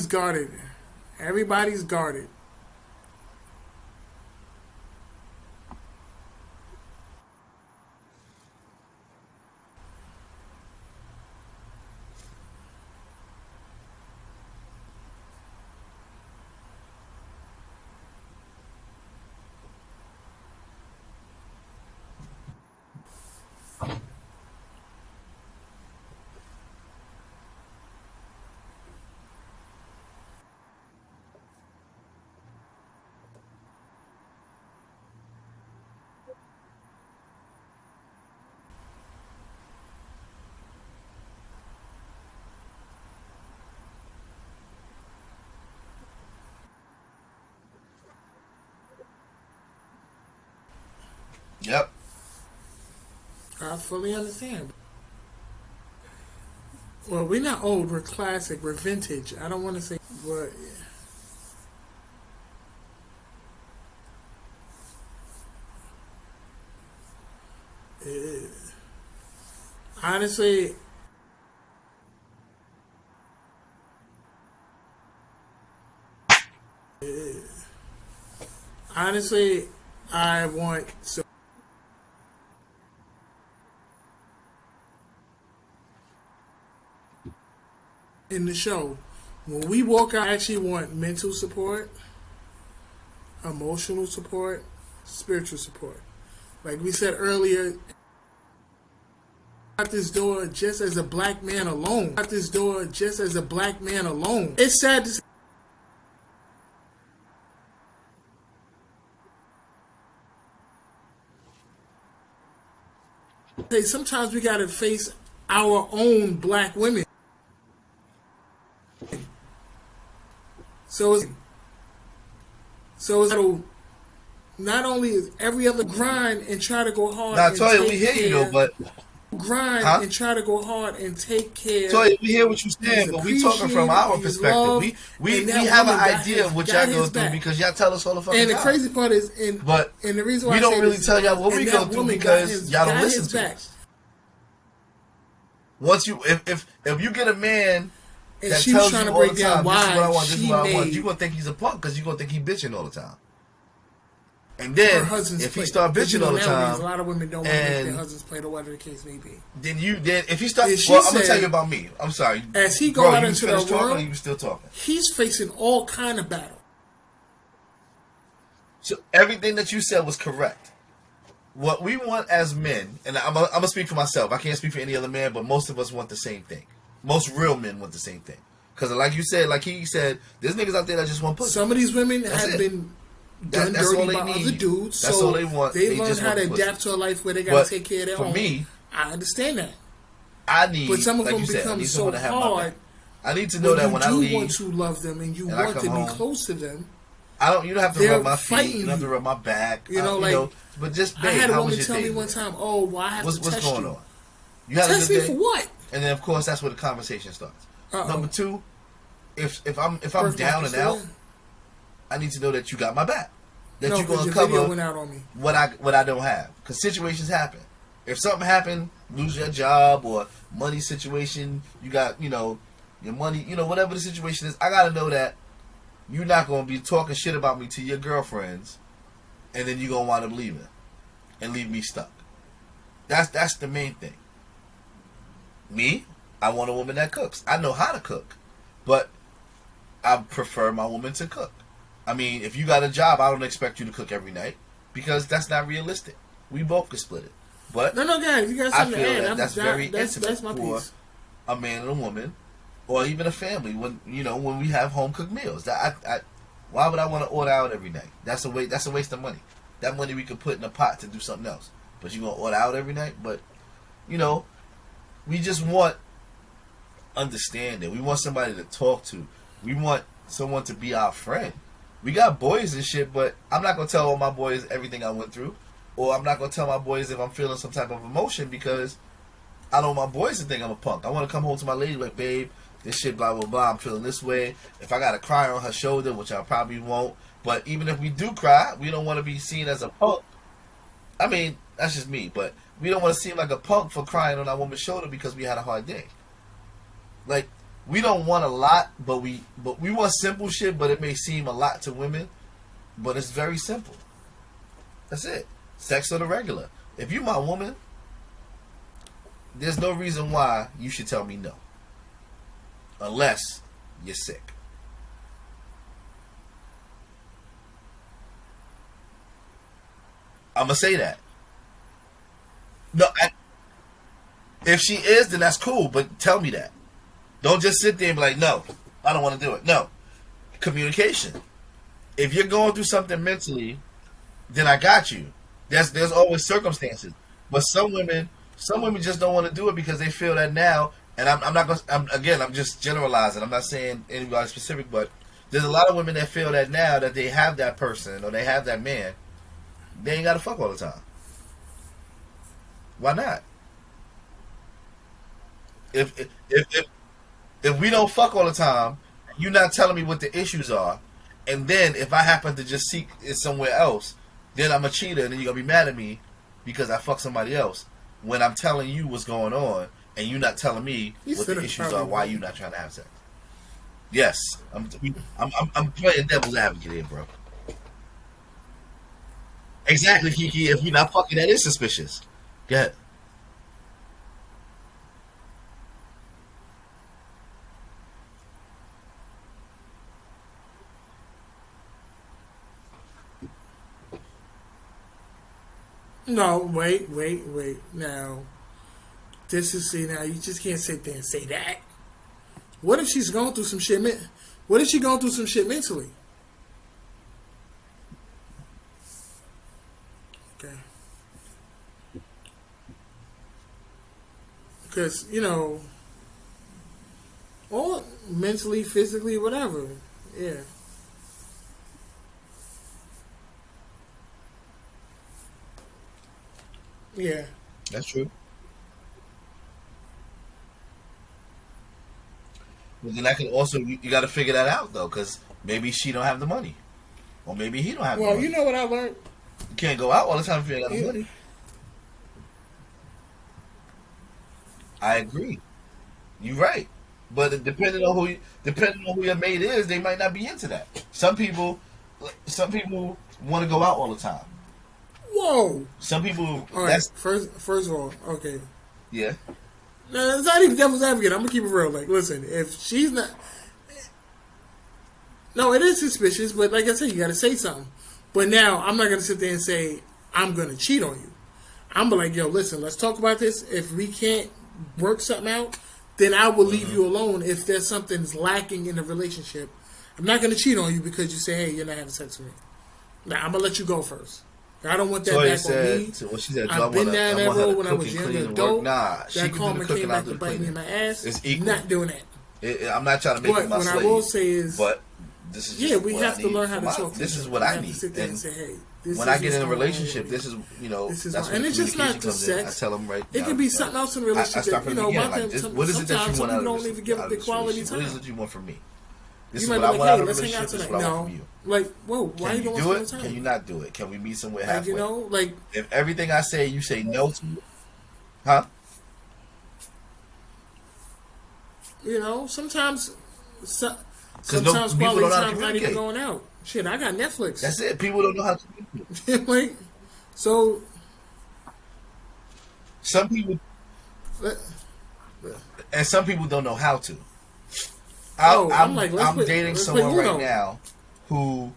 guarded. Everybody's guarded. Yep. I fully understand. Well, we're not old. We're classic. We're vintage. I don't want to say, but honestly, I want so. In the show, when we walk out, I actually want mental support, emotional support, spiritual support. Like we said earlier, out this door just as a black man alone. Out this door just as a black man alone. It's sad to say Hey, sometimes we gotta face our own black women. So it's so not only is every other grind and try to go hard Now, and Toya, we take hear you though, care, but grind huh? and try to go hard and take care. Toya, we hear what you're He's saying, but we talking from appreciated, our he's perspective. loved, We and that have an woman idea of what y'all got go his through back. because y'all tell us all the fucking And the time. crazy part is, But and the reason why we I don't say really this, tell y'all what and we that go through woman because y'all don't got listen his to back. us. Once you, if you get a man And that she was tells trying you to all break the down time, this is what I why want, this is she what I want, made you gonna think he's a punk because you gonna think he bitching all the time. And her then husband's if he plate. start Because, bitching all the nowadays, time, a lot of women don't want to make and their husband's plate or whatever the case may be. then if you start, And she well, I'm gonna said, tell you about me. I'm sorry, as he go bro. out You into finished the talking, world, or you still talking? he's facing all kind of battle. So everything that you said was correct. What we want as men, and I'm gonna speak for myself. I can't speak for any other man, but most of us want the same thing. Most real men want the same thing. Because like you said, like he said, there's niggas out there that just want pussy. Some of these women have been done that's dirty all they by need. other dudes. That's so all they want. They They learn just how want to pussy. adapt to a life where they got to take care of their for own. me, I understand that. I need, But some of like them you said, I become need so someone to have my hard. back. I need to know that when I you leave, want to love them and you and I want come to be home, close to them. you don't have to They're rub my feet. fighting You don't have to you. rub my back. You know, but just, babe, I had a how woman was your tell day me one today? time, "Oh, well, I have to What's test going you." on? You had Test a me good for day? what? And then of course that's where the conversation starts. Number two, if I'm Birthmark down you and still out, in? I need to know that you got my back. That No, you're because gonna your cover video went out on me. what I don't have. Because situations happen. If something happened, lose your job or money situation, you got your money, whatever the situation is, I gotta know that you're not gonna be talking shit about me to your girlfriends, and then you're gonna wind up leaving and leave me stuck. That's the main thing. Me, I want a woman that cooks. I know how to cook, but I prefer my woman to cook. I mean, if you got a job, I don't expect you to cook every night because that's not realistic. We both can split it. But No, guys, you got I something feel to add. that that's very intimate That's my for piece. a man and a woman, or even a family. When we have home cooked meals, why would I want to order out every night? That's a waste of money. That money we could put in a pot to do something else. But you gonna order out every night? But we just want understanding. We want somebody to talk to. We want someone to be our friend. We got boys and shit, but I'm not gonna tell all my boys everything I went through, or I'm not gonna tell my boys if I'm feeling some type of emotion because I don't want my boys to think I'm a punk. I want to come home to my lady like, babe, this shit, blah blah blah. I'm feeling this way. If I gotta cry on her shoulder, which I probably won't, but even if we do cry, we don't want to be seen as a punk. I mean, that's just me, but we don't want to seem like a punk for crying on our woman's shoulder because we had a hard day. Like, we don't want a lot, but we want simple shit, but it may seem a lot to women, but it's very simple. That's it. Sex or the regular. If you my woman, there's no reason why you should tell me no. Unless you're sick. I'm gonna say that. No, if she is, then that's cool, but tell me that. Don't just sit there and be like, no, I don't want to do it. No. Communication. If you're going through something mentally, then I got you. There's always circumstances. But some women just don't want to do it because they feel that now, and I'm not going to, I'm just generalizing. I'm not saying anybody specific, but there's a lot of women that feel that now that they have that person or they have that man, they ain't got to fuck all the time. Why not? If we don't fuck all the time, you're not telling me what the issues are, and then if I happen to just seek it somewhere else, then I'm a cheater, and then you're gonna be mad at me because I fuck somebody else when I'm telling you what's going on, and you're not telling me what the issues are. Why you not trying to have sex? Yes, I'm playing devil's advocate here, bro. Exactly, Kiki. If you're not fucking, that is suspicious. Go ahead. No, wait. Now, now you just can't sit there and say that. What if she's going through some shit? What if she's going through some shit mentally? Okay. because or mentally, physically, whatever. Yeah. Yeah. That's true. But then that can also you got to figure that out though, because maybe she don't have the money, or maybe he don't have the Well, you money. know what I learned? You can't go out all the time if you ain't got the You, money. I agree. You're right. But depending on who your mate is, they might not be into that. Some people want to go out all the time. whoa. Some people All right. that's First of all, okay. yeah. No, it's not even devil's advocate. I'm gonna keep it real. Like, listen, if she's not, no, it is suspicious. But like I said, you got to say something. But now I'm not gonna sit there and say I'm gonna cheat on you. I'm be like, yo, listen, let's talk about this. If we can't work something out, then I will leave you alone. If there's something's lacking in the relationship, I'm not gonna cheat on you because you say, hey, you're not having sex with me. Now I'm gonna let you go first. I don't want that Toya back on me. said, well, she said, I've been down that road when I was young and adult. Nah, she that can do karma the came cooking back out to the bite me in cleaning. my ass. It's equal. Not doing that. I'm not trying to make But it my what slave. I will say is, but this is yeah, we what have I to need learn how for to my- talk. To This each is other. what We I have to need. sit there and And say, hey, this when is I get what's in a going on relationship, with this me. is This is that's my, when and the it's just not communication just comes in. I sex. tell them right. It could be something else in a I relationship. start from the beginning. Like, what is it that you Sometimes want some out people of don't this? even give Out up of their this quality relationship? What is time. it you want from me? This You is might what be I like, want out hey, of a let's hang out relationship. This is tonight. what I want No, from you. like, whoa, why Can you you don't do want to it? spend Can time? you not do it? Can we meet somewhere Like, halfway? like, If everything I say you say no to, huh? sometimes, Because no sometimes people quality don't know how to time's not even communicate. going out. Shit, I got Netflix. That's it. People don't know how to communicate. like, so, Some people uh, and some people don't know how to. I'm like, I'm dating let's play someone right Uno. now who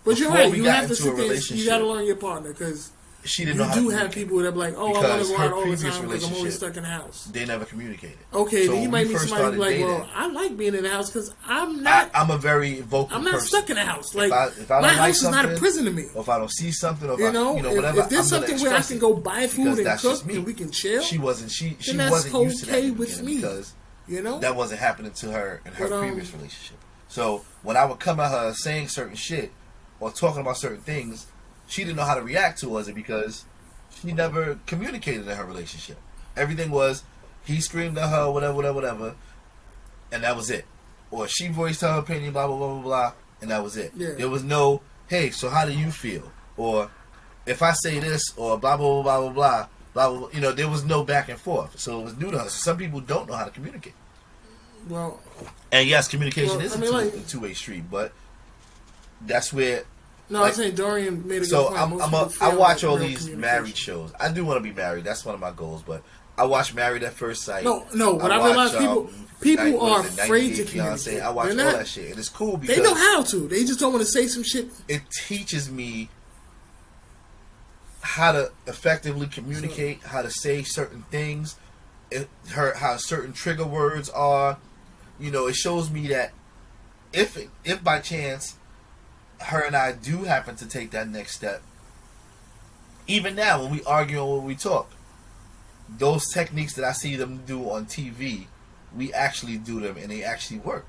But you're before right. we You got have to into a sit there. You got to relationship, learn your partner because she didn't know you how to do have communicate. people that be like, oh, I want Because to go her out all the previous time because I'm always relationship, stuck in the house. they never communicated. Okay, So then you when might we meet first somebody who's like, started well, dating, I like being in the house because I'm not. I'm a very vocal I'm not person. stuck in the house. Like if I my don't like house is not a something, prison to me. or if I don't see something, or if If, whatever, if there's I'm gonna something where I express can it go buy food because and that's cook just me. and we can chill, She wasn't then that's used to that okay in the with beginning me. because You know, that wasn't happening to her in her But, previous relationship. So when I would come at her saying certain shit or talking about certain things, she didn't know how to react towards it because she never communicated in her relationship. Everything was he screamed at her, whatever, and that was it. Or she voiced her opinion, blah blah blah blah blah, and that was it. Yeah. There was no, hey, so how do you feel? Or if I say this, or blah blah blah blah blah blah blah. There was no back and forth. So it was new to her. So some people don't know how to communicate. well, And yes, communication Well, is I mean, a two-way street, but that's where. no, Like, I'm saying Dorian made a so good point. Most people I fail watch at all real these communication. married shows. I do want to be married. That's one of my goals. But I watch Married at First Sight. No. What I realize, people are afraid to communicate. I watch all They're not- that shit, and it's cool because They know how to. They just don't want to say some shit. it teaches me how to effectively communicate, how to say certain things, how certain trigger words are. It shows me that if by chance her and I do happen to take that next step, even now when we argue or when we talk, those techniques that I see them do on TV, we actually do them and they actually work.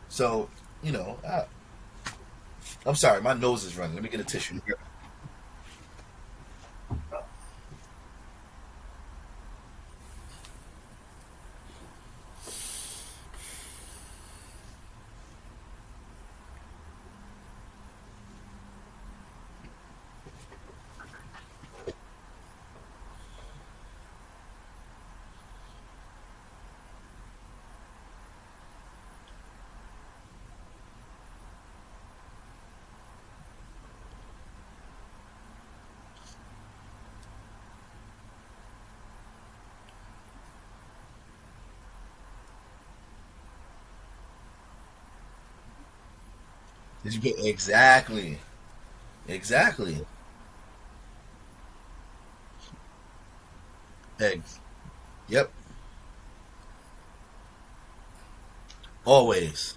So, I'm sorry, my nose is running. Let me get a tissue. Did you get exactly? Exactly. Eggs. Yep. Always.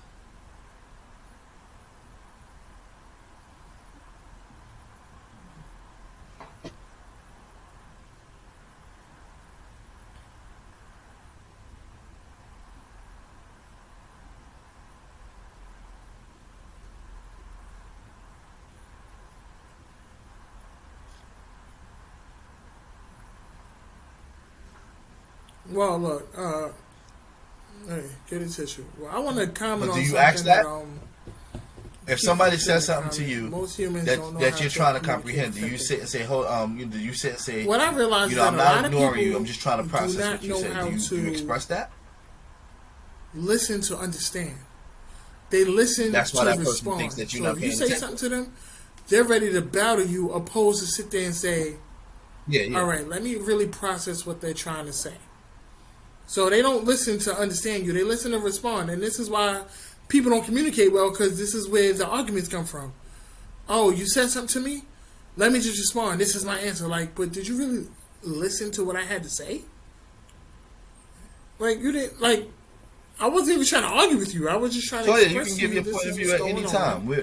Well, look, hey, get a tissue. Well, I want to comment But on do you something ask that? If somebody says something to you most humans that don't know that how you're to trying to communicate comprehend, do you sit and say, do you sit and say, what I realized you know, is I'm that a lot not of ignoring people you, I'm just trying to process do not what you know said. how Do you express that? listen to understand. They listen That's why to that person respond. thinks that you're So not if you paying say attention. something to them, they're ready to battle you, opposed to sit there and say, Yeah. all right, let me really process what they're trying to say. So they don't listen to understand you. They listen to respond. And this is why people don't communicate well, because this is where the arguments come from. Oh, you said something to me? Let me just respond. This is my answer. Like, but did you really listen to what I had to say? Like, you didn't, like, I wasn't even trying to argue with you. I was just trying to express You can give your this point of is view what's at any going time. on. We're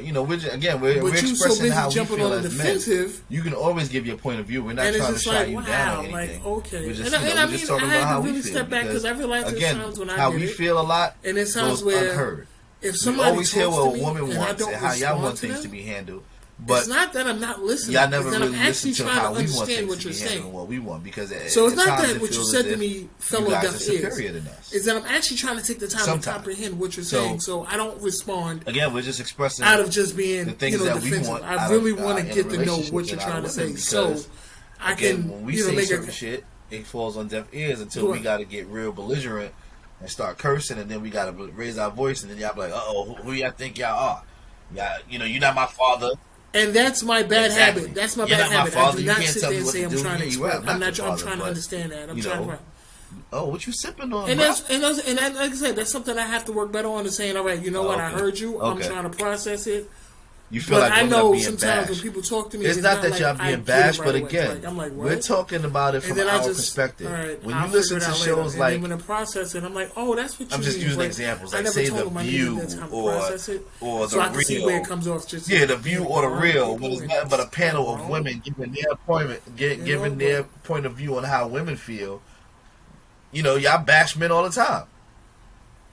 But you so expressing busy how we jumping feel on the as men. defensive. You can always give your point of view. We're not And it's trying to just shut like, you wow, down or anything. like, okay. We're just, And we're I mean, just talking I about had how to we really feel. step back because I realized there's again, times when I how did we it. feel a lot And there's goes times where unheard. if We somebody always hear talks what to a me woman and I wants don't and how y'all respond want to things them, to be handled. it's But not that I'm not listening. y'all never it's that really I'm listen actually to trying how to we want understand things what to you're be handled saying. and what we want. Because So it's at not times that it what you feels said as to if me fell you on guys are deaf superior ears. than us. It's that I'm actually trying to take the time Sometimes. to comprehend what you're saying, so I don't respond Again, we're just expressing out of just being the things that we defensive. want. I really want to in a get to know relationship what you're and out trying to of say, women so because, I again, can when we say make certain a shit, it falls on deaf ears until Go we on. got to get real belligerent and start cursing, and then we got to raise our voice, and then y'all be like, "Uh-oh, who y'all think y'all are? Yeah, you're not my father." And that's my bad Exactly. habit. That's my You're bad not my habit. I father. do You not can't sit tell there me and what say to I'm do. trying to Yeah, you are. express. I'm not your I'm father, trying to but, understand that. I'm trying to. oh, what you sipping on, And bro? like I said, that's something I have to work better on. Is saying, all right, you know what? I Okay. heard you. I'm Okay. trying to process it. You feel But like I women are know being sometimes bashed. when people talk to me, It's not that like y'all I being get it bashed, right but away. again, Like, I'm like, what? we're talking about it And from then our I just, perspective. all right, When I'll you listen figure it to out shows later. like, and then when I process it, I'm like, oh, that's what you I'm mean. just using but examples, I like never say told The them I needed View that time to or process it, The so I can see where it Real. comes off. Just Yeah, The View or The Real, but people, it's and nothing but a it's panel not of wrong, women giving their giving their but point of view on how women feel. Y'all bash men all the time.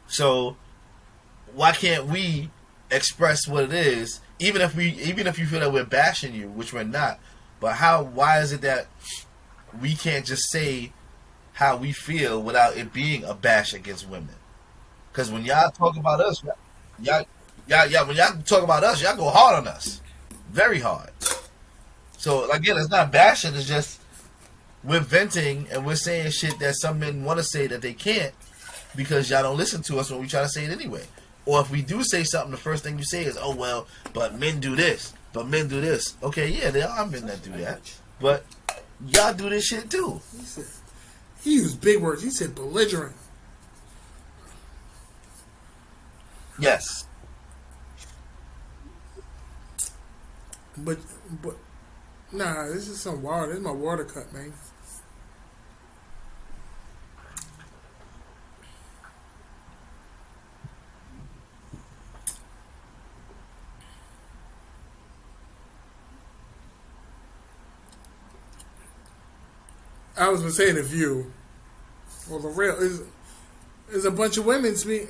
So why can't we express what it is, even if you feel that we're bashing you, which we're not, but why is it that we can't just say how we feel without it being a bash against women? Because when y'all talk about us, when y'all talk about us, y'all go hard on us, very hard. So again, it's not bashing, it's just we're venting and we're saying shit that some men want to say that they can't because y'all don't listen to us when we try to say it anyway. Or if we do say something, the first thing you say is, "Oh well, but men do this, but men do this." Okay, yeah, there are men that do that, but y'all do this shit too. He used big words. He said belligerent. Yes, But nah, this is some water. This is my water cup, man. I was gonna say The View. Well, The Real is a bunch of women speak.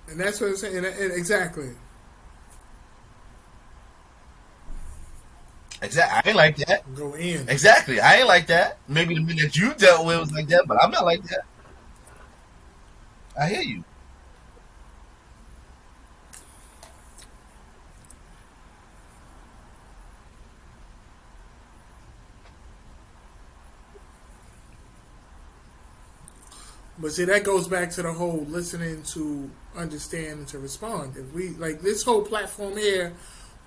And that's what I'm saying. Exactly. exactly. I ain't like that. Go in. Exactly, I ain't like that. Maybe the men that you dealt with was like that, but I'm not like that. I hear you. But see, that goes back to the whole listening to understand and to respond. If we like this whole platform here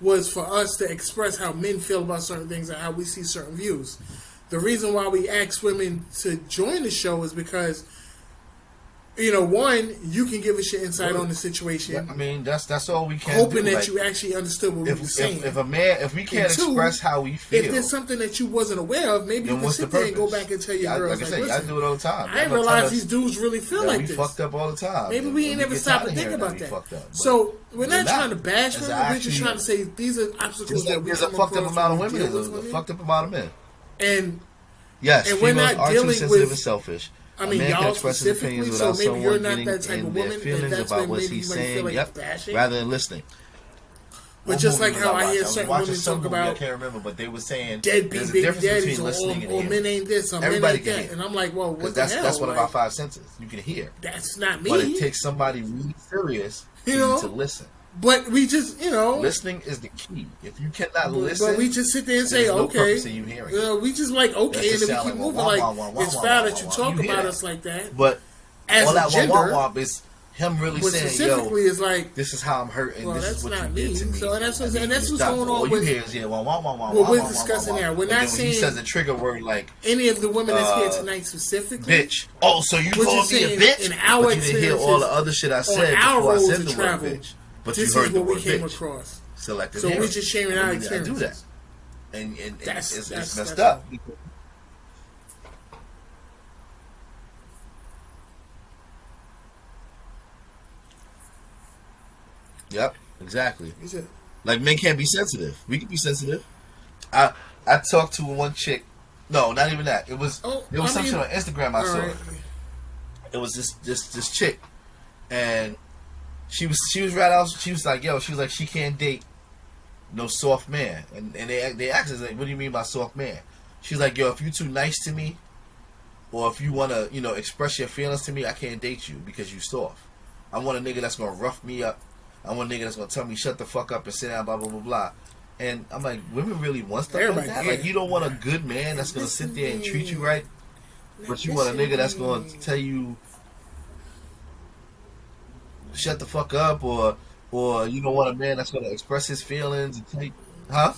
was for us to express how men feel about certain things and how we see certain views. The reason why we ask women to join the show is because one, you can give us your insight on the situation. I mean, that's all we can hoping do. that you actually understood what we were saying. If we can't express how we feel, if there's something that you wasn't aware of, maybe you can sit there and go back and tell your girls. Like I said, I do it all the time. I didn't realize these dudes really feel like we this. Fucked up all the time. Maybe we ain't ever stopped to think about that. So we're not trying to bash women. We're just trying to say these are obstacles that we come across. There's a fucked up amount of women. There's a fucked up amount of men. And yes, and we're not dealing sensitive and selfish. I mean, y'all specifically, so maybe you're not that type of woman, and that's about when what maybe he's you might feel saying, like bashing. rather than listening. But just like how I hear certain women talk about, I can't remember, but they were saying deadbeat baby daddies or men ain't this or men ain't that, and I'm like, well, what the hell? That's one of our five senses. You can hear. That's not me. But it takes somebody really serious to listen. But we just, listening is the key. If you cannot listen, but we just sit there and say, okay, we just like, okay, and then we keep moving it's foul that you talk about us like that. But as all a gender, is him really saying, specifically is like, this is how I'm hurting. Well, this that's is what not you me. did to me. So that's what's going on all with. You hear is what we're discussing there. We're not saying he says a trigger word like any of the women that's here tonight specifically. Bitch. Oh, so you called me a bitch? In our but you didn't hear all the other shit I said before I said the word bitch. But you heard the word bitch. Selective so hearing. we're just sharing our experience. Do that, and it's messed up. Yep, exactly. Like men can't be sensitive. We can be sensitive. I talked to one chick. No, not even that. It was something on Instagram I saw. Right. It was this chick, and she was right out. She was like, yo, she can't date no soft man. And they asked her, like, what do you mean by soft man? She's like, yo, if you too nice to me, or if you want to express your feelings to me, I can't date you because you soft. I want a nigga that's gonna rough me up. I want a nigga that's gonna tell me shut the fuck up and sit down, blah blah blah blah. And I'm like, women really want stuff like that. Like, you don't want a good man that's gonna sit there and treat you right, but you want a nigga that's gonna tell you shut the fuck up, or you don't want a man that's gonna express his feelings and take, huh?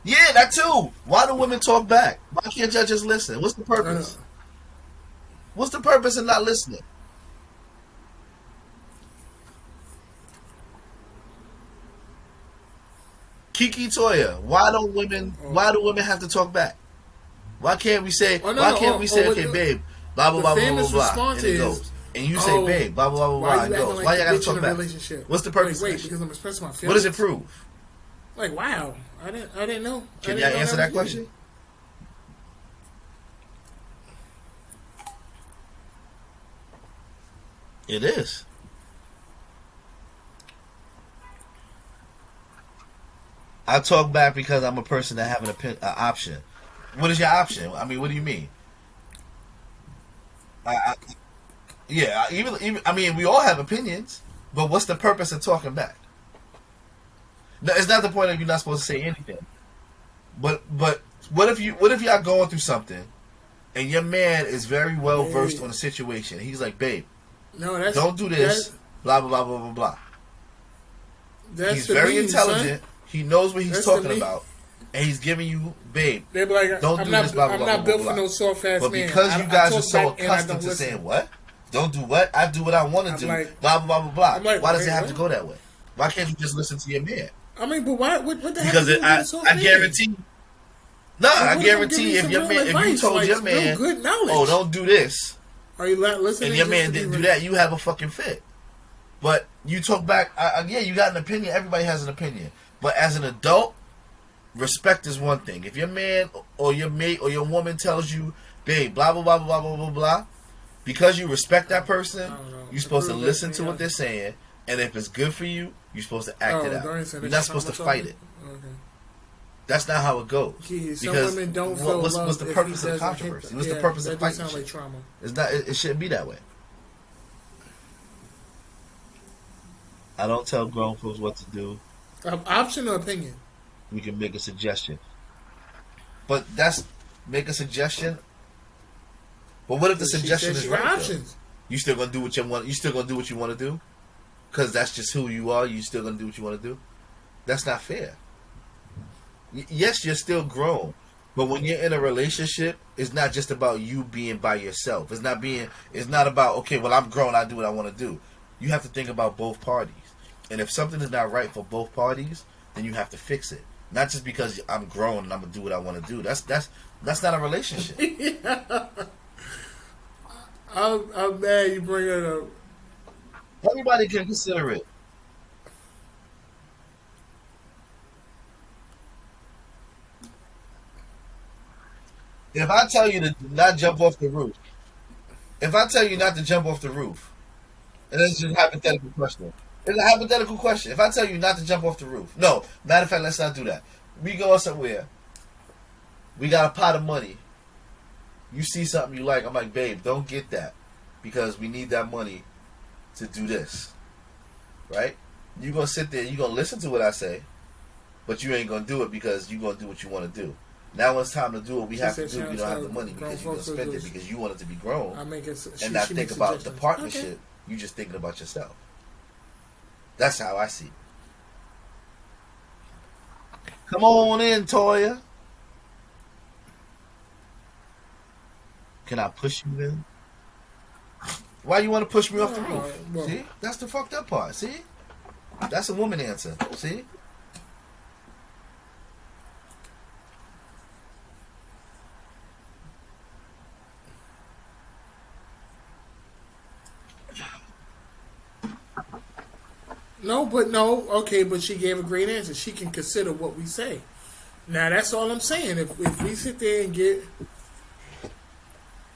Yeah, that too. Why do women talk back? Why can't y'all just listen? What's the purpose? What's the purpose of not listening? Kiki Toya, why do women have to talk back? Why can't we say okay, babe, blah blah blah blah blah blah, and it goes. And you say, babe, blah blah blah blah, and it goes. Why you gotta talk back? What's the purpose? Wait, because I'm expressing my feelings. What does it prove? Like, wow, I didn't know. Can y'all answer that question? It is. I talk back because I'm a person that have an option. What is your option? I mean, what do you mean? Even I mean, we all have opinions, but what's the purpose of talking back? No, it's not the point of you're not supposed to say anything. But what if y'all going through something, and your man is very well versed on the situation? He's like, babe, don't do this. Blah blah blah blah blah blah. He's very intelligent. Son. He knows what he's talking about, and he's giving you, babe. They be like, don't do this. Blah blah blah. I'm not built for no soft ass man. But because you guys are so accustomed to saying what, don't do what, I do what I want to do. Like, blah blah blah blah blah. Why does it have to go that way? Why can't you just listen to your man? I mean, but why? What the hell? Because I guarantee. No, I guarantee if your man, if you told your man, oh, don't do this. Are you not listening? And your man didn't do that, you have a fucking fit. But you talk back, yeah, you got an opinion. Everybody has an opinion. But as an adult, respect is one thing. If your man or your mate or your woman tells you, babe, blah, blah, blah, blah, blah, blah, blah, because you respect that person, you're supposed to listen to what they're saying. And if it's good for you, you're supposed to act it out. You're not supposed to fight it. Okay. That's not how it goes. Some women don't feel what's the purpose of the controversy? What's the purpose of fighting? Like trauma. It's not. It shouldn't be that way. I don't tell grown folks what to do. Option or opinion? We can make a suggestion. But make a suggestion. But what if the suggestion is right? Options. You still gonna do what you want? You still gonna do what you want to do? Because that's just who you are. You still gonna do what you want to do? That's not fair. Yes, you're still grown, But when you're in a relationship, it's not just about you being by yourself. It's not about, okay, well, I'm grown, I do what I want to do. You have to think about both parties. And if something is not right for both parties, then you have to fix it. Not just because I'm grown and I'm gonna do what I want to do. That's not a relationship. Yeah. I'm mad you bring it up. Everybody can consider it. If I tell you to not jump off the roof, if I tell you not to jump off the roof, and this is just a hypothetical question. It's a hypothetical question. If I tell you not to jump off the roof, no. Matter of fact, let's not do that. We go somewhere. We got a pot of money. You see something you like. I'm like, babe, don't get that because we need that money to do this, right? You gonna sit there. You gonna listen to what I say, but you ain't gonna do it because you gonna do what you want to do. Now when it's time to do what we have to do, we don't have the money because you're gonna spend it because you want it to be grown and not think about the partnership. Okay. You just thinking about yourself. That's how I see it. Come on in, Toya. Can I push you in? Why you want to push me off the roof? Well, see? That's the fucked up part. See? That's a woman answer. See? No. Okay, but she gave a great answer. She can consider what we say. Now, that's all I'm saying. If we sit there and get...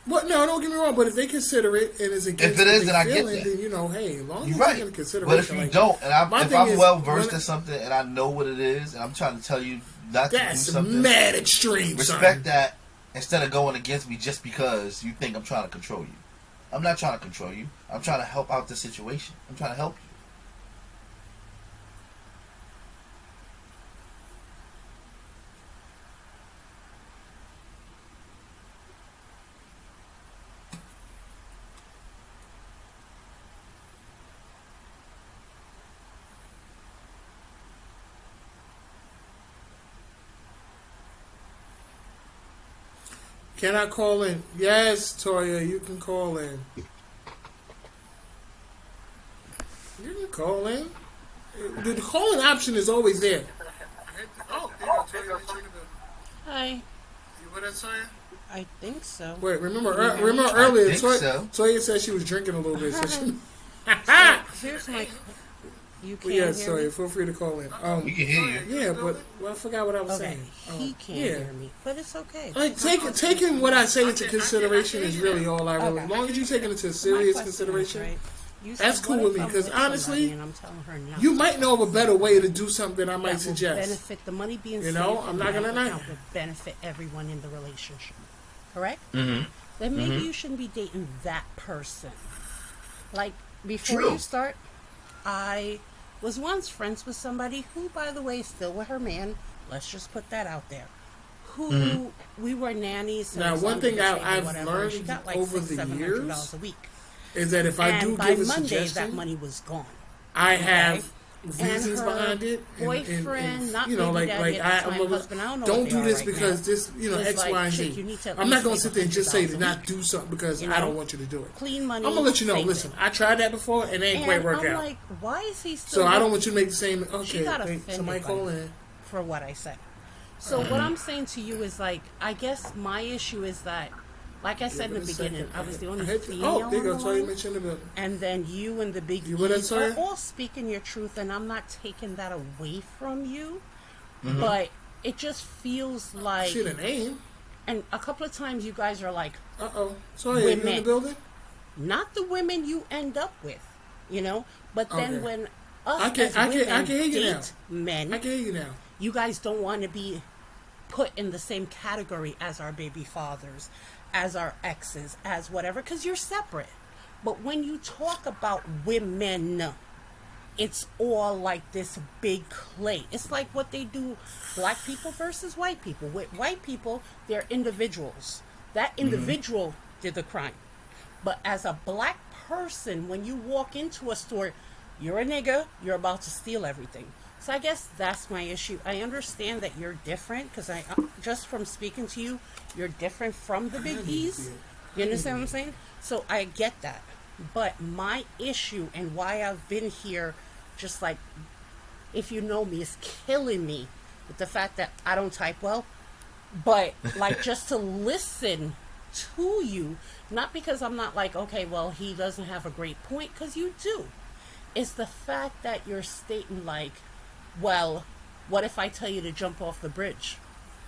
Well, no, don't get me wrong, but if they consider it and it's against if it is, then I get that. Then, you know, hey, as long as you're you're right. taking consideration... But if you don't, and if I'm well versed in something and I know what it is, and I'm trying to tell you not to do something... That's mad extreme, respect that instead of going against me just because you think I'm trying to control you. I'm not trying to control you. I'm trying to help out the situation. I'm trying to help you. Can I call in? Yes, Toya, you can call in. You can call in. The calling option is always there. Oh, there you go, Toya. Hi. You with us, Toya? I think so. Wait, remember earlier, Toya said she was drinking a little bit. So here's my... You can't yes, hear sorry. me? Feel free to call in. We can hear you. Yeah, but I forgot what I was saying. He can't hear me, but it's okay. Like taking what I say into consideration is really all I really. As long as you take it into serious consideration, that's cool with me. Because honestly, and I'm telling her no. You might know of a better way to do something. I might suggest. Benefit the money being saved. I'm not gonna lie. Would benefit everyone in the relationship. Correct? Mm-hmm. Then maybe you shouldn't be dating that person. Like before you start, I was once friends with somebody who, by the way, is still with her man. Let's just put that out there. Who we were nannies. Now, one thing I've learned like over the years a week is that if I do give a suggestion, that money was gone. I have reasons behind it. Boyfriend, not don't do this because this, X, Y, and Z. I'm not going to sit there and just say to not do something because I don't want you to do it. Clean money. I'm going to let you know. Listen, I tried that before and it ain't quite work out. Like, why is he still? So I don't want you to make the same. Okay, she got offended somebody call in for what I said. So what I'm saying to you is like, I guess my issue is that, like I said in the beginning, I was the only female on the line, and then you and the big E's are all speaking your truth, and I'm not taking that away from you, but it just feels like... Shit, a name. And a couple of times you guys are like, sorry, you in the building? Not the women you end up with, but then when us as women date men, I can hear you now. You guys don't want to be put in the same category as our baby fathers, as our exes, as whatever, because you're separate. But when you talk about women, it's all like this big clay. It's like what they do, black people versus white people. With white people, they're individuals. That individual did the crime. But as a black person, when you walk into a store, you're a nigga, you're about to steal everything. So I guess that's my issue. I understand that you're different because I just from speaking to you, you're different from the Big E's. You understand what I'm saying? So I get that. But my issue and why I've been here, just like, if you know me, is killing me with the fact that I don't type well. But like, just to listen to you, not because I'm not like, okay, well, he doesn't have a great point, because you do. It's the fact that you're stating like, well, what if I tell you to jump off the bridge?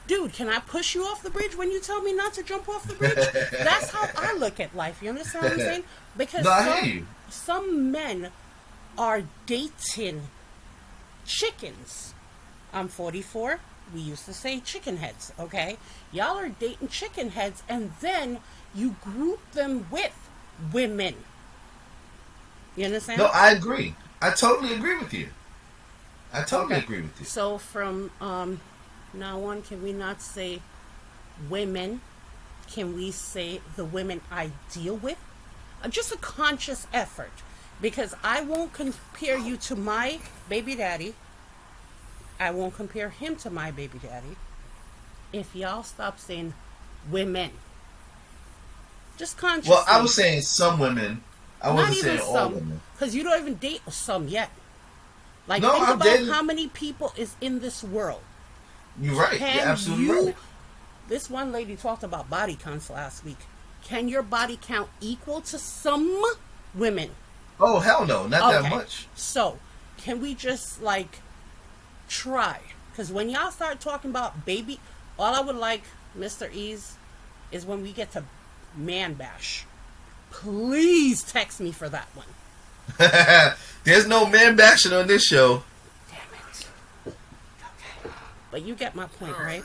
Dude, can I push you off the bridge when you tell me not to jump off the bridge? That's how I look at life. You understand what I'm saying? Because some men are dating chickens. I'm 44. We used to say chicken heads, okay? Y'all are dating chicken heads, and then you group them with women. You understand? No, I agree. I totally agree with you. I totally agree with you. So from now on, can we not say women? Can we say the women I deal with? Just a conscious effort. Because I won't compare you to my baby daddy. I won't compare him to my baby daddy. If y'all stop saying women. Just consciously. Well, I was saying some women. I wasn't saying all women. Because you don't even date some yet. Like, no, think I'm about dating. how many people is in this world. You're right. You're absolutely right. This one lady talked about body counts last week. Can your body count equal to some women? Oh, hell no. Not that much. So, can we just, like, try? Because when y'all start talking about baby, all I would like, Mr. Ease, is when we get to man bash. Please text me for that one. There's no man bashing on this show. Damn it. Okay. But you get my point, right?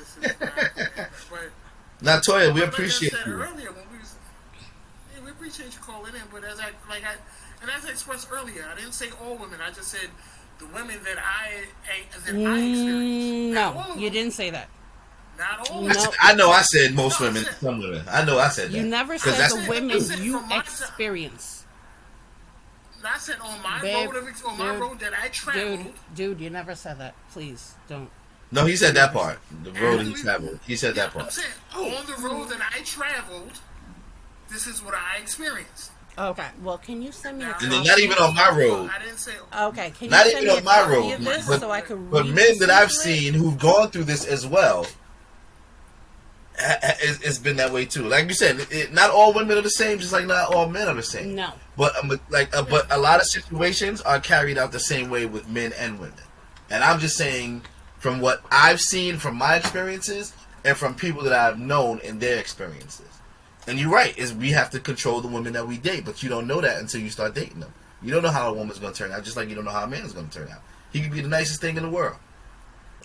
Now, Toya, we appreciate you. Earlier when we appreciate you calling in, but as I expressed earlier, I didn't say all women. I just said the women that I experienced. No, you didn't say that. Not all. Nope. I know I said most women, some women. I know I said that. You never said the women you experience. I said on my road that I traveled. Dude, you never said that. Please don't. No, he said that part. The road he traveled. He said that part. I'm saying on the road that I traveled, this is what I experienced. Okay, well, can you send me a copy? And then not even on my road. I didn't say. Okay, can you not send even me on my copy road. of this But, so I can but read men that I've it? seen who've gone through this as well, it's been that way too. Like you said, not all women are the same, just like not all men are the same. No. But but a lot of situations are carried out the same way with men and women. And I'm just saying, from what I've seen, from my experiences, and from people that I've known in their experiences. And you're right, is we have to control the women that we date, but you don't know that until you start dating them. You don't know how a woman's going to turn out, just like you don't know how a man is going to turn out. He could be the nicest thing in the world.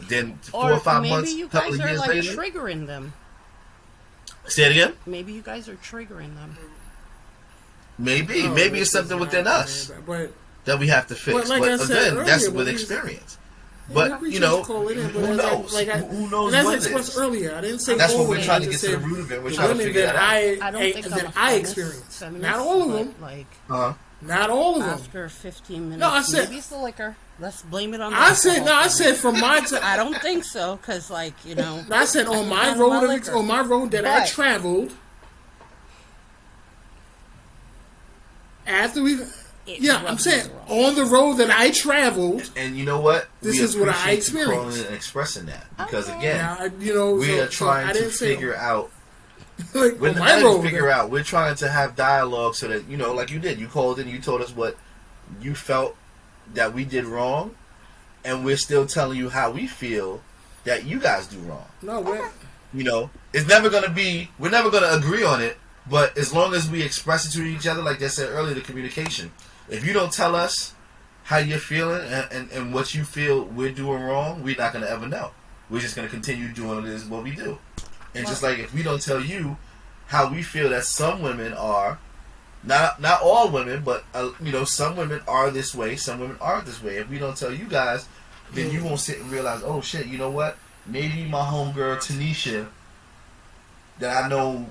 Then 4 or 5 months, couple of years later, triggering them. Say it again? Maybe you guys are triggering them. Maybe it's something within us that we have to fix. But again, that's with experience. But who knows? Who knows? As I expressed earlier, I didn't say that's all what we're women. trying to get to the root of it. We're trying to figure that out. I don't think I experienced. Not all of them. Not all of them. After 15 minutes, no, I said, maybe it's the liquor. Let's blame it on. I said from my time. I don't think so, because I said on my road that I traveled. After we. Yeah, I'm saying on the road that I traveled, and you know what? This is what I experienced. Calling and expressing that because again, we are trying to figure out. Like, we're trying to figure out. We're trying to have dialogue so that like you did. You called in. You told us what you felt that we did wrong, and we're still telling you how we feel that you guys do wrong. No, it's never gonna be. We're never gonna agree on it. But as long as we express it to each other, like they said earlier, the communication. If you don't tell us how you're feeling and what you feel we're doing wrong, we're not going to ever know. We're just going to continue doing what we do. And just like if we don't tell you how we feel that some women are, not all women, but some women are this way, some women aren't this way. If we don't tell you guys, then you won't sit and realize, oh shit, you know what? Maybe my homegirl Tanisha, that I know,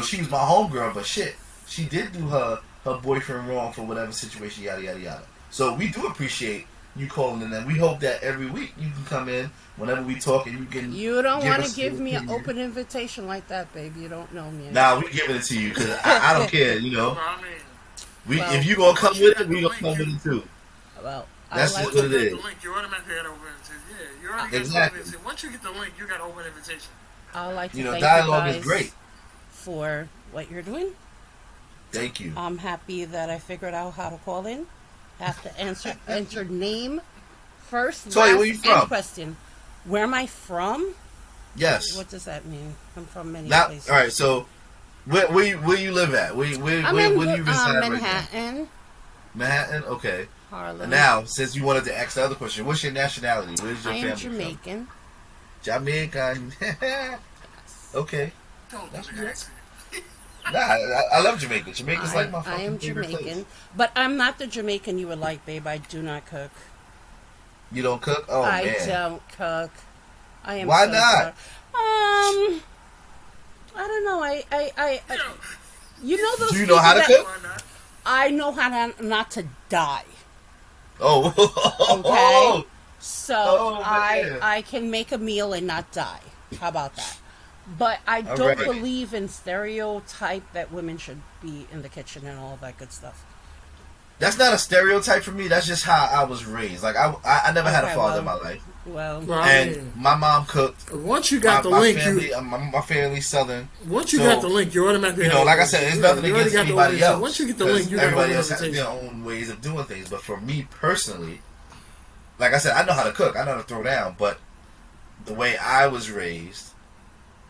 she was my homegirl, but shit, she did do her boyfriend wrong for whatever situation, yada, yada, yada. So we do appreciate you calling in. And we hope that every week you can come in whenever we talk and you can. You don't want to us give your me an opinion. open invitation like that, babe. You don't know me. Nah, we giving it to you because I don't care. You know, I mean, if you gonna come with it, we gonna come with it too. Well, That's I just like what to, it is. the link, you automatically got open invitation. Yeah, you already got Exactly. open invitation. Once you get the link, you got open invitation. I like to You know, thank dialogue you is guys great. for what you're doing. Thank you. I'm happy that I figured out how to call in. Have to enter name first, Toya, last, where you from? and question. Where am I from? Yes. What does that mean? I'm from many Now, places. all right. So, where you live at? Where I'm in do you reside right now? Manhattan, Manhattan. Okay. Harlem. And now, since you wanted to ask the other question, what's your nationality? Where's your I family am Jamaican. from? Jamaican. Okay. Don't That's do the accent. Nah, I love Jamaica. Jamaica's like my fucking I am favorite Jamaican, place. but I'm not the Jamaican you would like, babe. I do not cook. You don't cook? Oh, I man. don't cook. I am. Why so not? sorry. I don't know. I you know those. Do you know how to people that- cook? Why not? I know how to not to die. Oh. Okay. So Oh, man. I can make a meal and not die. How about that? But I All don't right. believe in stereotype that women should be in the kitchen and all that good stuff. That's not a stereotype for me. That's just how I was raised. Like, I never had a Okay, father well, in my life. Well, Well, I And mean, my mom cooked. once you got the my link, family, you my family's Southern. once you so, got the link, you automatically. You know, have like I open said, it's invitation. nothing You already against got the anybody open- else. Once you get the link, you got everybody open else has invitation. their own ways of doing things. But for me personally, like I said, I know how to cook. I know how to throw down. But the way I was raised,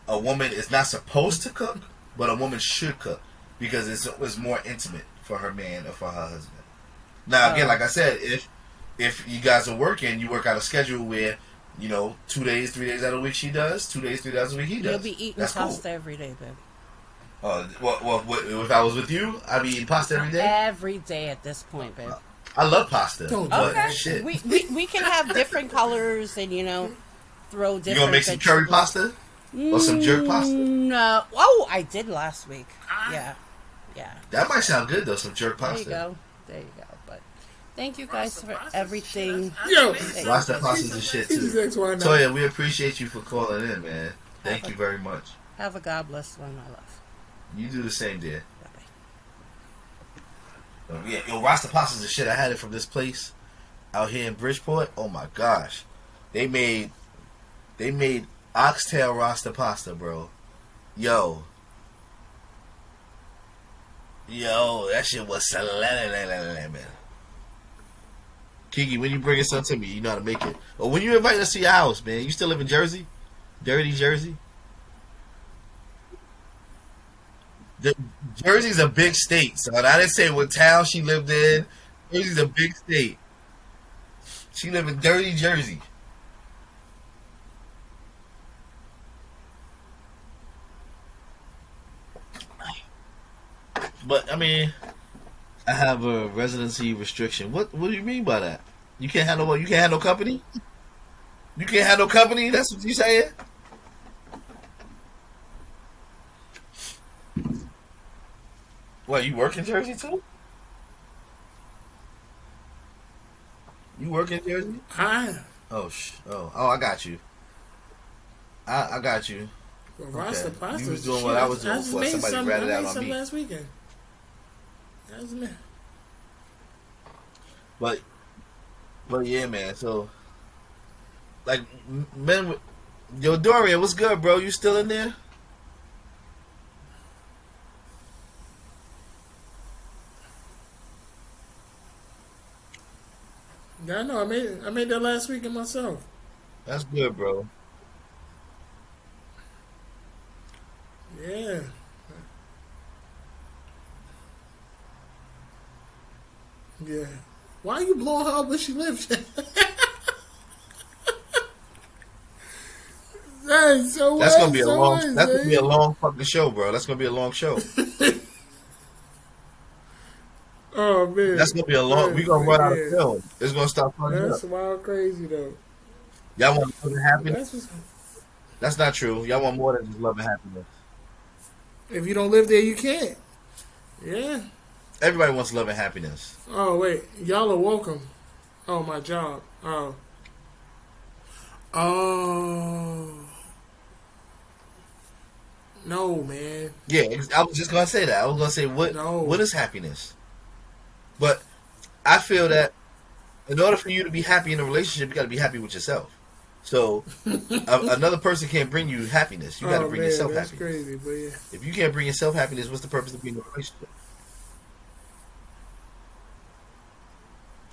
a woman is not supposed to cook, but a woman should cook because it's more intimate for her man or for her husband. Now, again, like I said, if you guys are working, you work out a schedule where, you know, 2 days, 3 days out of the week she does, 2 days, 3 days a week he does. you'll be eating That's pasta cool. every day, babe. Well, if I was with you, I'd be eating pasta every day. Every day at this point, babe. I love pasta. Don't do but Okay. shit. We can have different colors and throw different. You gonna make some curry vegetables. pasta? Or some jerk pasta? No. Oh, I did last week. Yeah. That might sound good though, some jerk There pasta. you go. But thank you guys for everything. Yo, Rasta pasta's the shit he just too. asked why not. Toya, we appreciate you for calling in, man. Thank you very much. Have a God bless one, my love. You do the same, dear. Bye-bye. Yeah, yo, Rasta pasta's the shit. I had it from this place out here in Bridgeport. Oh my gosh, they made oxtail Rasta pasta, bro. Yo, that shit was man. Kiki, when you bring it something to me, you know how to make it. Or when you invite us to your house, man. You still live in Jersey? Dirty Jersey? Jersey's a big state, so I didn't say what town she lived in. Jersey's a big state. She lived in dirty Jersey. But I mean, I have a residency restriction. What do you mean by that? You can't handle what? You can't handle company? You can't handle company? That's what you saying? What, you work in Jersey too? You work in Jersey? Hi. Oh, I got you. I got you. Well, Rasta Okay. pasta. You was doing what I was doing before. Somebody ratted out on me. Last weekend. That was me. But yeah, man. So, like, men, yo, Dorian, what's good, bro? You still in there? Yeah, I know. I made that last weekend myself. That's good, bro. Yeah. Yeah. Why are you blowing her up where she lives? Hey, so That's what? gonna be a So long. what, That's gonna be a man? long fucking show, bro. That's gonna be a long show. Oh man. That's gonna be a long. We gonna run out of Yeah. film. It's gonna stop fucking up. That's wild crazy though. Y'all want love and happiness? That's what's, That's not true. Y'all want more than just love and happiness. if you don't live there, you can't. Yeah. Everybody wants love and happiness. Oh wait, y'all are welcome. Oh, my job. Oh. Oh. No, man. Yeah, I was just gonna say that. I was gonna say No. what is happiness? But I feel that in order for you to be happy in a relationship, you got to be happy with yourself. So another person can't bring you happiness. You got to bring yourself that's happiness. Crazy, but yeah. If you can't bring yourself happiness, what's the purpose of being in a relationship?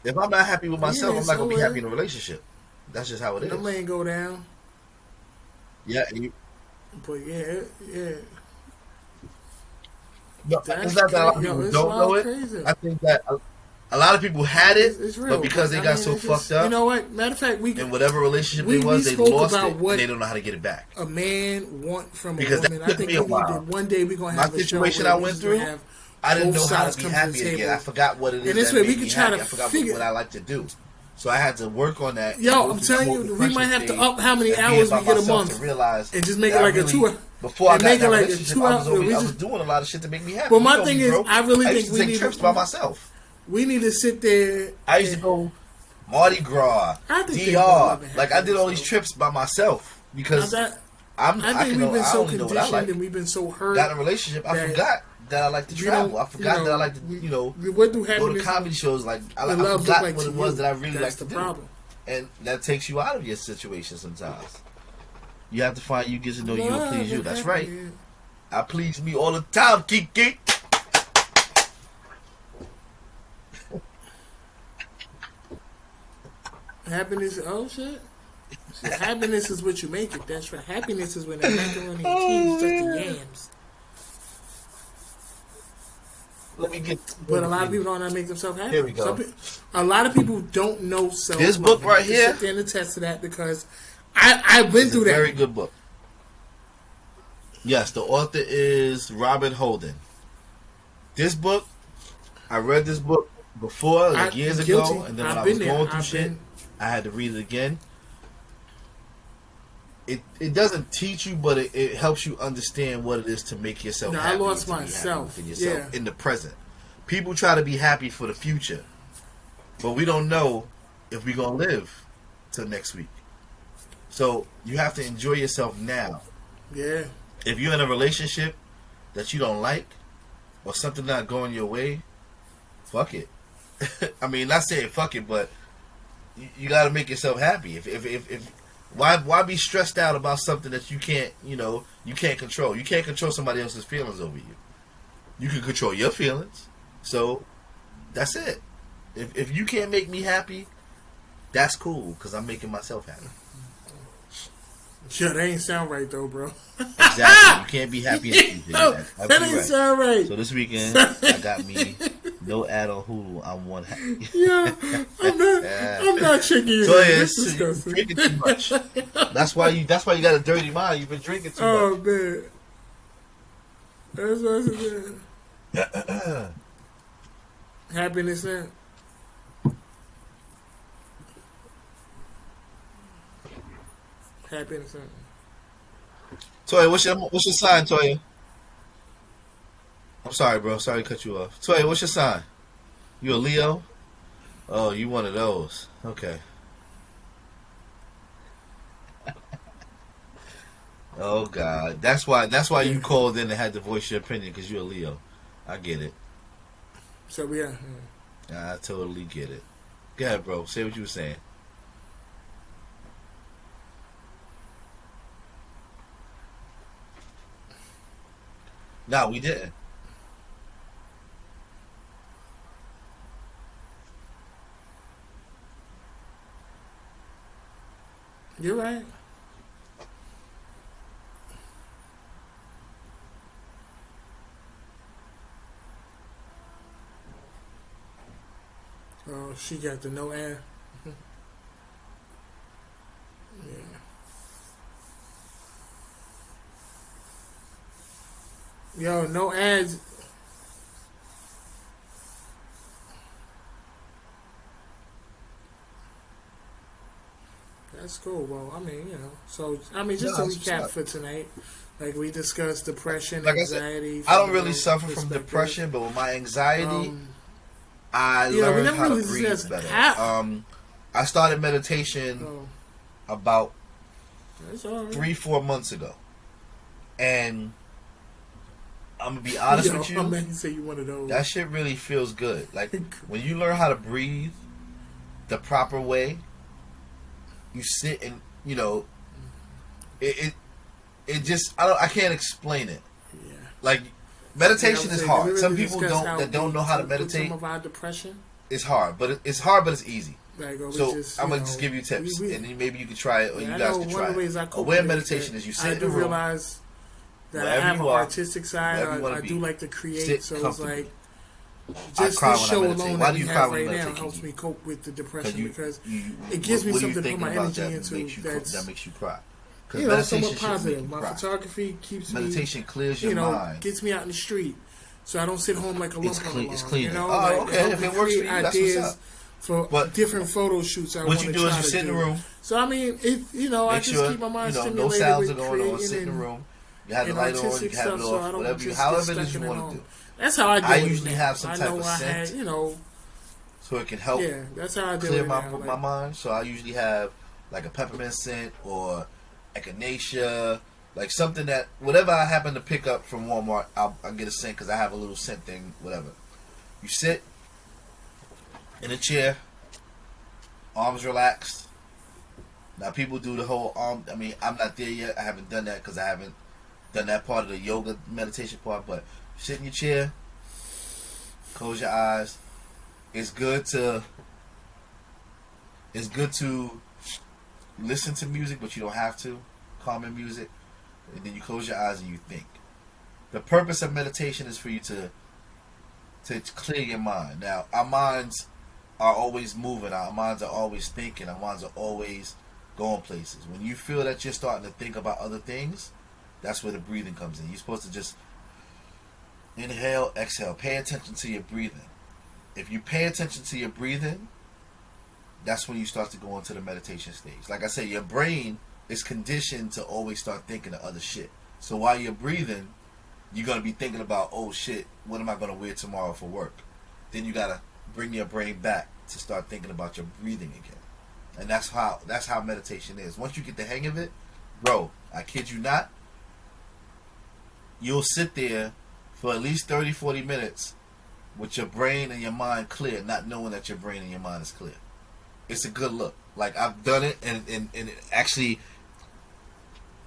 If I'm not happy with myself, I'm not gonna be happy in a relationship. That's just how it is. The lane go down. Yeah, but yeah. No, it's not that a lot of people don't know it. Crazy. I think that a lot of people had it, it's real, but because they got so fucked up, you know what? Matter of fact, in whatever relationship they lost it, and they don't know how to get it back. A man want from because a woman. I think one day we're gonna have my situation I went through. I didn't know how to be happy again. I forgot what it is. And this way we can try to I forgot figure what I like to do. So I had to work on that. Yo, I'm telling you, we might have to up how many hours we get a month to realize and just make it like a 2 hour. Before I got make it that like a relationship, 2 I hour. was doing a lot of shit to make me happy. But my thing is, I really think we need to take trips by myself. We need to sit there. I used to go Mardi Gras, DR. Like I did all these trips by myself because I think we've been so conditioned and we've been so hurt. Got in a relationship, I forgot that I like to travel. I forgot that I like to, go to comedy shows. Like I forgot what it was that I really like to do. And that takes you out of your situation sometimes. You have to find you get to know you and please you. That's right. I please me all the time, Kiki. Happiness, oh shit. See, happiness is what you make it. That's right. Happiness is when the macaroni and cheese just the yams. Let me get. But a lot of people don't know how to make themselves happy. Here we go. A lot of people don't know self. This book right here. Sit there and attest to that because I went through that. Very good book. Yes, the author is Robert Holden. This book, I read this book before, years ago, and then when I was going through shit, I had to read it again. It doesn't teach you, but it helps you understand what it is to make yourself happy. I lost myself. In the present. People try to be happy for the future, but we don't know if we're going to live till next week. So you have to enjoy yourself now. Yeah. If you're in a relationship that you don't like or something not going your way, fuck it. I mean, not saying fuck it, but you got to make yourself happy. If why be stressed out about something that you can't control? You can't control somebody else's feelings over you. You can control your feelings. So that's it. If you can't make me happy, that's cool because I'm making myself happy. Sure, that ain't sound right though, bro. Exactly. You can't be happy and that ain't sound right. So this weekend, I got me no ad on Hulu. I'm one happy. Yeah, I'm not checking you. So you're drinking too much. That's why you got a dirty mind. You've been drinking too much. Oh man, that's what I said. Happiness, man. Happiness. Toya, what's your sign, Toya? I'm sorry, bro. Sorry to cut you off. Toya, what's your sign? You a Leo? Oh, you one of those. Okay. Oh God, that's why you called in and had to voice your opinion because you're a Leo. I get it. So yeah. I totally get it. Go ahead, bro. Say what you were saying. No, we didn't. You're right. Oh, she got the no air. Yeah. Yo, no ads. That's cool. Well, I mean, So, I mean, just to recap for tonight, like we discussed depression, like anxiety. I don't really suffer from depression, but with my anxiety, I learned how to breathe better. I started meditation about that's all right. 3-4 months ago, and I'm gonna be honest with you. I'm not gonna say you one of those. That shit really feels good. Like when you learn how to breathe the proper way, you sit and it just I can't explain it. Yeah. Like meditation is hard. Really Some people don't know how to meditate. Some of our depression. It's hard, but it's easy. Like, so I'm gonna just give you tips, and then maybe you can try it, or you guys can try it. A way of meditation is you sit in the room. I do realize that I have an artistic side. I do like to create, so it's like just this show alone that we have right now helps me cope with the depression because it gives me something to put my energy into that makes you cry. Somewhat positive. My photography keeps me. Meditation clears your mind. Gets me out in the street, so I don't sit home like a lump on the lawn. It's clean. Okay. If it works for you, that's what's up. For different photo shoots, what you do is you sit in the room. So I mean, I just keep my mind stimulated. No sounds are going on. Sit in the room. You have the light on. You have it off. However it is you want to do. That's how I do it. I usually have some type of scent, so it can help. Yeah, that's how I do clear it. my mind. So I usually have like a peppermint scent or echinacea, like something that whatever I happen to pick up from Walmart, I'll get a scent because I have a little scent thing. Whatever. You sit in a chair, arms relaxed. Now people do the whole arm. I mean, I'm not there yet. I haven't done that because I haven't done that part of the yoga meditation part. But sit in your chair, close your eyes. It's good to listen to music, but you don't have to. Calming music, and then you close your eyes and you think. The purpose of meditation is for you to clear your mind. Now, our minds are always moving. Our minds are always thinking. Our minds are always going places. When you feel that you're starting to think about other things, that's where the breathing comes in. You're supposed to just inhale, exhale. Pay attention to your breathing. If you pay attention to your breathing, that's when you start to go into the meditation stage. Like I said, your brain is conditioned to always start thinking of other shit. So while you're breathing, you're going to be thinking about, oh shit, what am I going to wear tomorrow for work? Then you got to bring your brain back to start thinking about your breathing again. And that's how meditation is. Once you get the hang of it, bro, I kid you not, you'll sit there for at least 30-40 minutes with your brain and your mind clear, not knowing that your brain and your mind is clear. It's a good look. Like, I've done it, and it actually,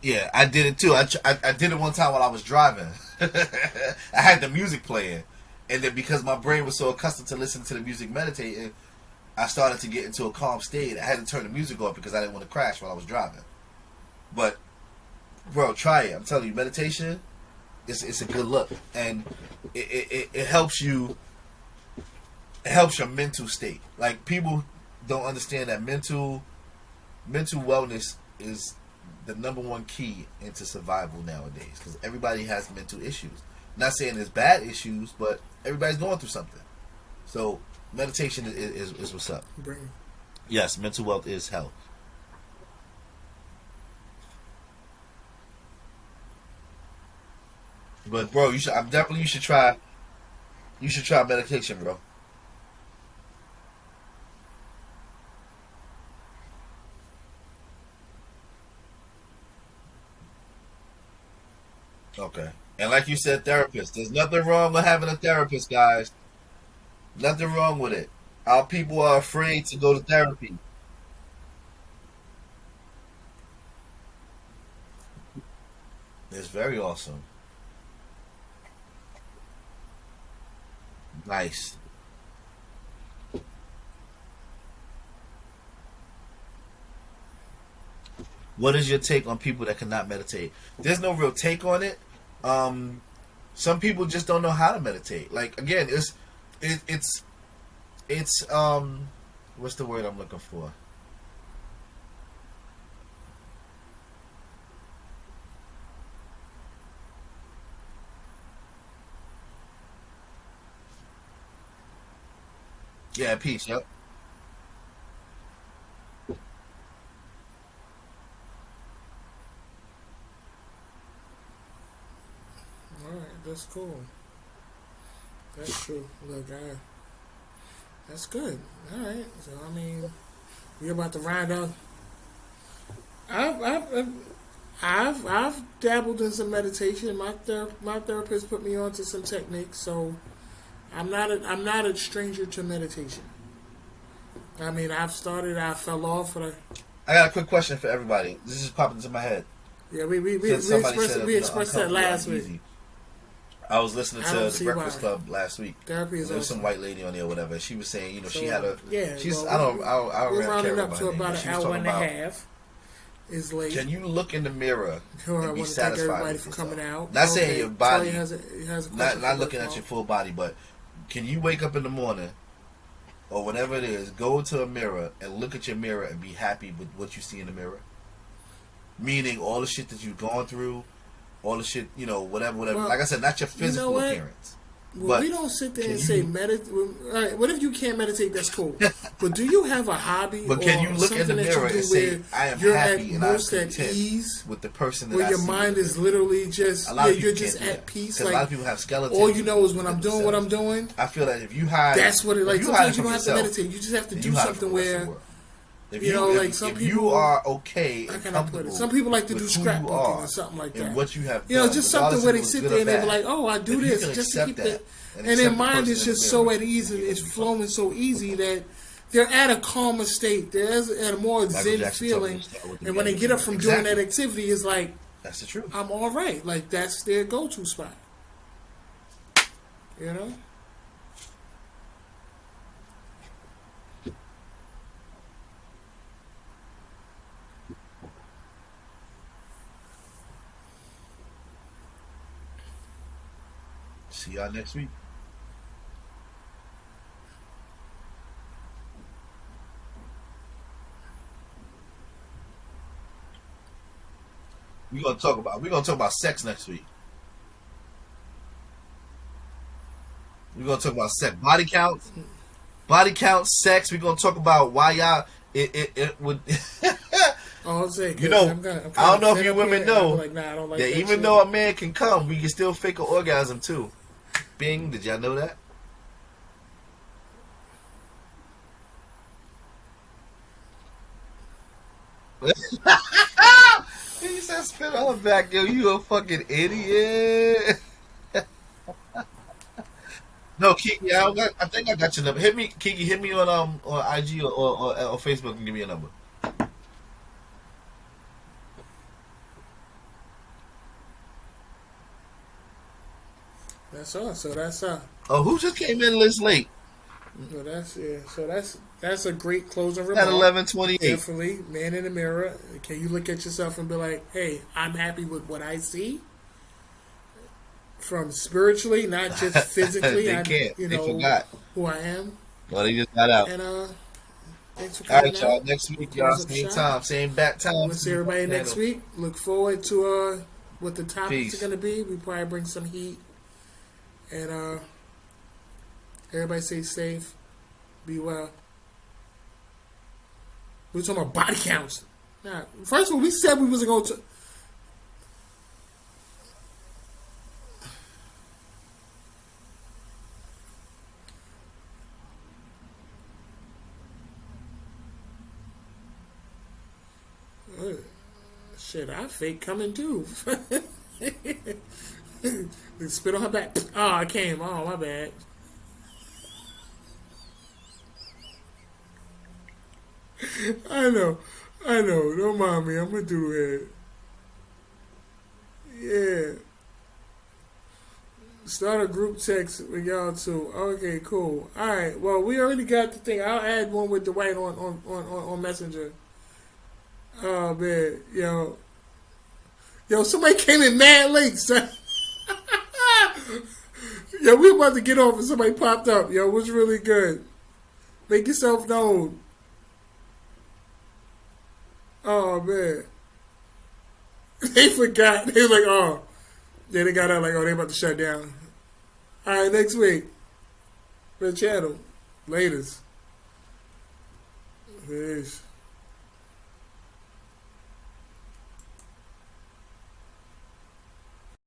yeah, I did it too. I did it one time while I was driving. I had the music playing, and then because my brain was so accustomed to listening to the music meditating, I started to get into a calm state. I had to turn the music off because I didn't want to crash while I was driving. But, bro, try it. I'm telling you, meditation, it's a good look, and it helps you. It helps your mental state. Like, people don't understand that mental wellness is the number one key into survival nowadays, because everybody has mental issues. Not saying there's bad issues, but everybody's going through something. So meditation is what's up. Brain. Yes, mental wealth is health. But bro, you should try meditation, bro. Okay. And like you said, therapist. There's nothing wrong with having a therapist, guys. Nothing wrong with it. Our people are afraid to go to therapy. It's very awesome. Nice. What is your take on people that cannot meditate? There's no real take on it. Some people just don't know how to meditate. Like, again, it's what's the word I'm looking for? Yeah, peace. Yep. All right, that's cool. That's true. Look, that's good. All right. So I mean, We're about to round up. I've dabbled in some meditation. My therapist put me onto some techniques, so I'm not a stranger to meditation. I mean, I've started. I fell off, but I got a quick question for everybody. This just popped into my head. Yeah, we expressed that last week. I was listening to the Breakfast Club last week. Therapy is there was awesome. some white lady on there, or whatever. She was saying, So, she had a. Yeah, she's. well, I don't we're rounding care up to about an hour and a half. Is late. Can you look in the mirror and be satisfied with yourself? Coming out. Not saying your body. Has a not looking at your full body, but can you wake up in the morning or whatever it is, go into a mirror and look at your mirror and be happy with what you see in the mirror? Meaning all the shit that you've gone through, all the shit, whatever. Well, like I said, not your physical appearance. Well, we don't sit there and say meditate. All right, what if you can't meditate? That's cool. But do you have a hobby? But can you look in the mirror and say, "I am happy and I'm content ease with the person that where I your see mind is literally just you're just at peace." Like, a lot of people have skeletons. All you know is when I'm doing what I'm doing. I feel that if you hide, that's what it like. Sometimes you don't have to meditate. You just have to do something where. If Some people, you are okay how and can I put it? Some people like to do scrapbooking or something like that. And what you have done, just something where they sit there and they're like, "Oh, I do this just to keep it." And their mind is just so at ease and it's flowing so easy that they're at a calmer state. They're at a more zen feeling. And when they get up from doing that activity, it's like, that's the truth. I'm all right. Like, that's their go-to spot. See y'all next week. We're gonna talk about sex next week. We're gonna talk about sex, body count, sex. We're gonna talk about why y'all it would. I'm saying, I don't know if you women know that even though a man can come, we can still fake an orgasm too. Bing, did y'all know that? He said spit on the back, yo, you a fucking idiot. No, Kiki, I think I got your number. Kiki, hit me on IG or Facebook and give me a number. That's all. So that's Oh, who just came in this late? So that's a great closing remark. At 11:28. Definitely, man in the mirror. Can you look at yourself and be like, "Hey, I'm happy with what I see." From spiritually, not just physically. They forgot who I am. Well, they just got out. And thanks for coming out. All right, y'all. Next week, y'all. Same time, same bat time. We'll see everybody next week. Look forward to what the topics are going to be. We probably bring some heat. And everybody stay safe. Be well. We were talking about body counts. Nah, first of all, we said we wasn't going to. Shit, I fake coming too. Spit on her back. Oh, I came. Oh, my bad. I know. Don't mind me. I'm gonna do it. Yeah. Start a group text with y'all too. Okay, cool. All right. Well, we already got the thing. I'll add one with Dwight on Messenger. Oh man, yo, somebody came in mad late, son. Yo, we about to get off and somebody popped up. Yo, what's really good? Make yourself known. Oh man, they forgot. They was like, oh, yeah, they got out like, oh, they about to shut down. All right, next week, the channel, latest. Peace.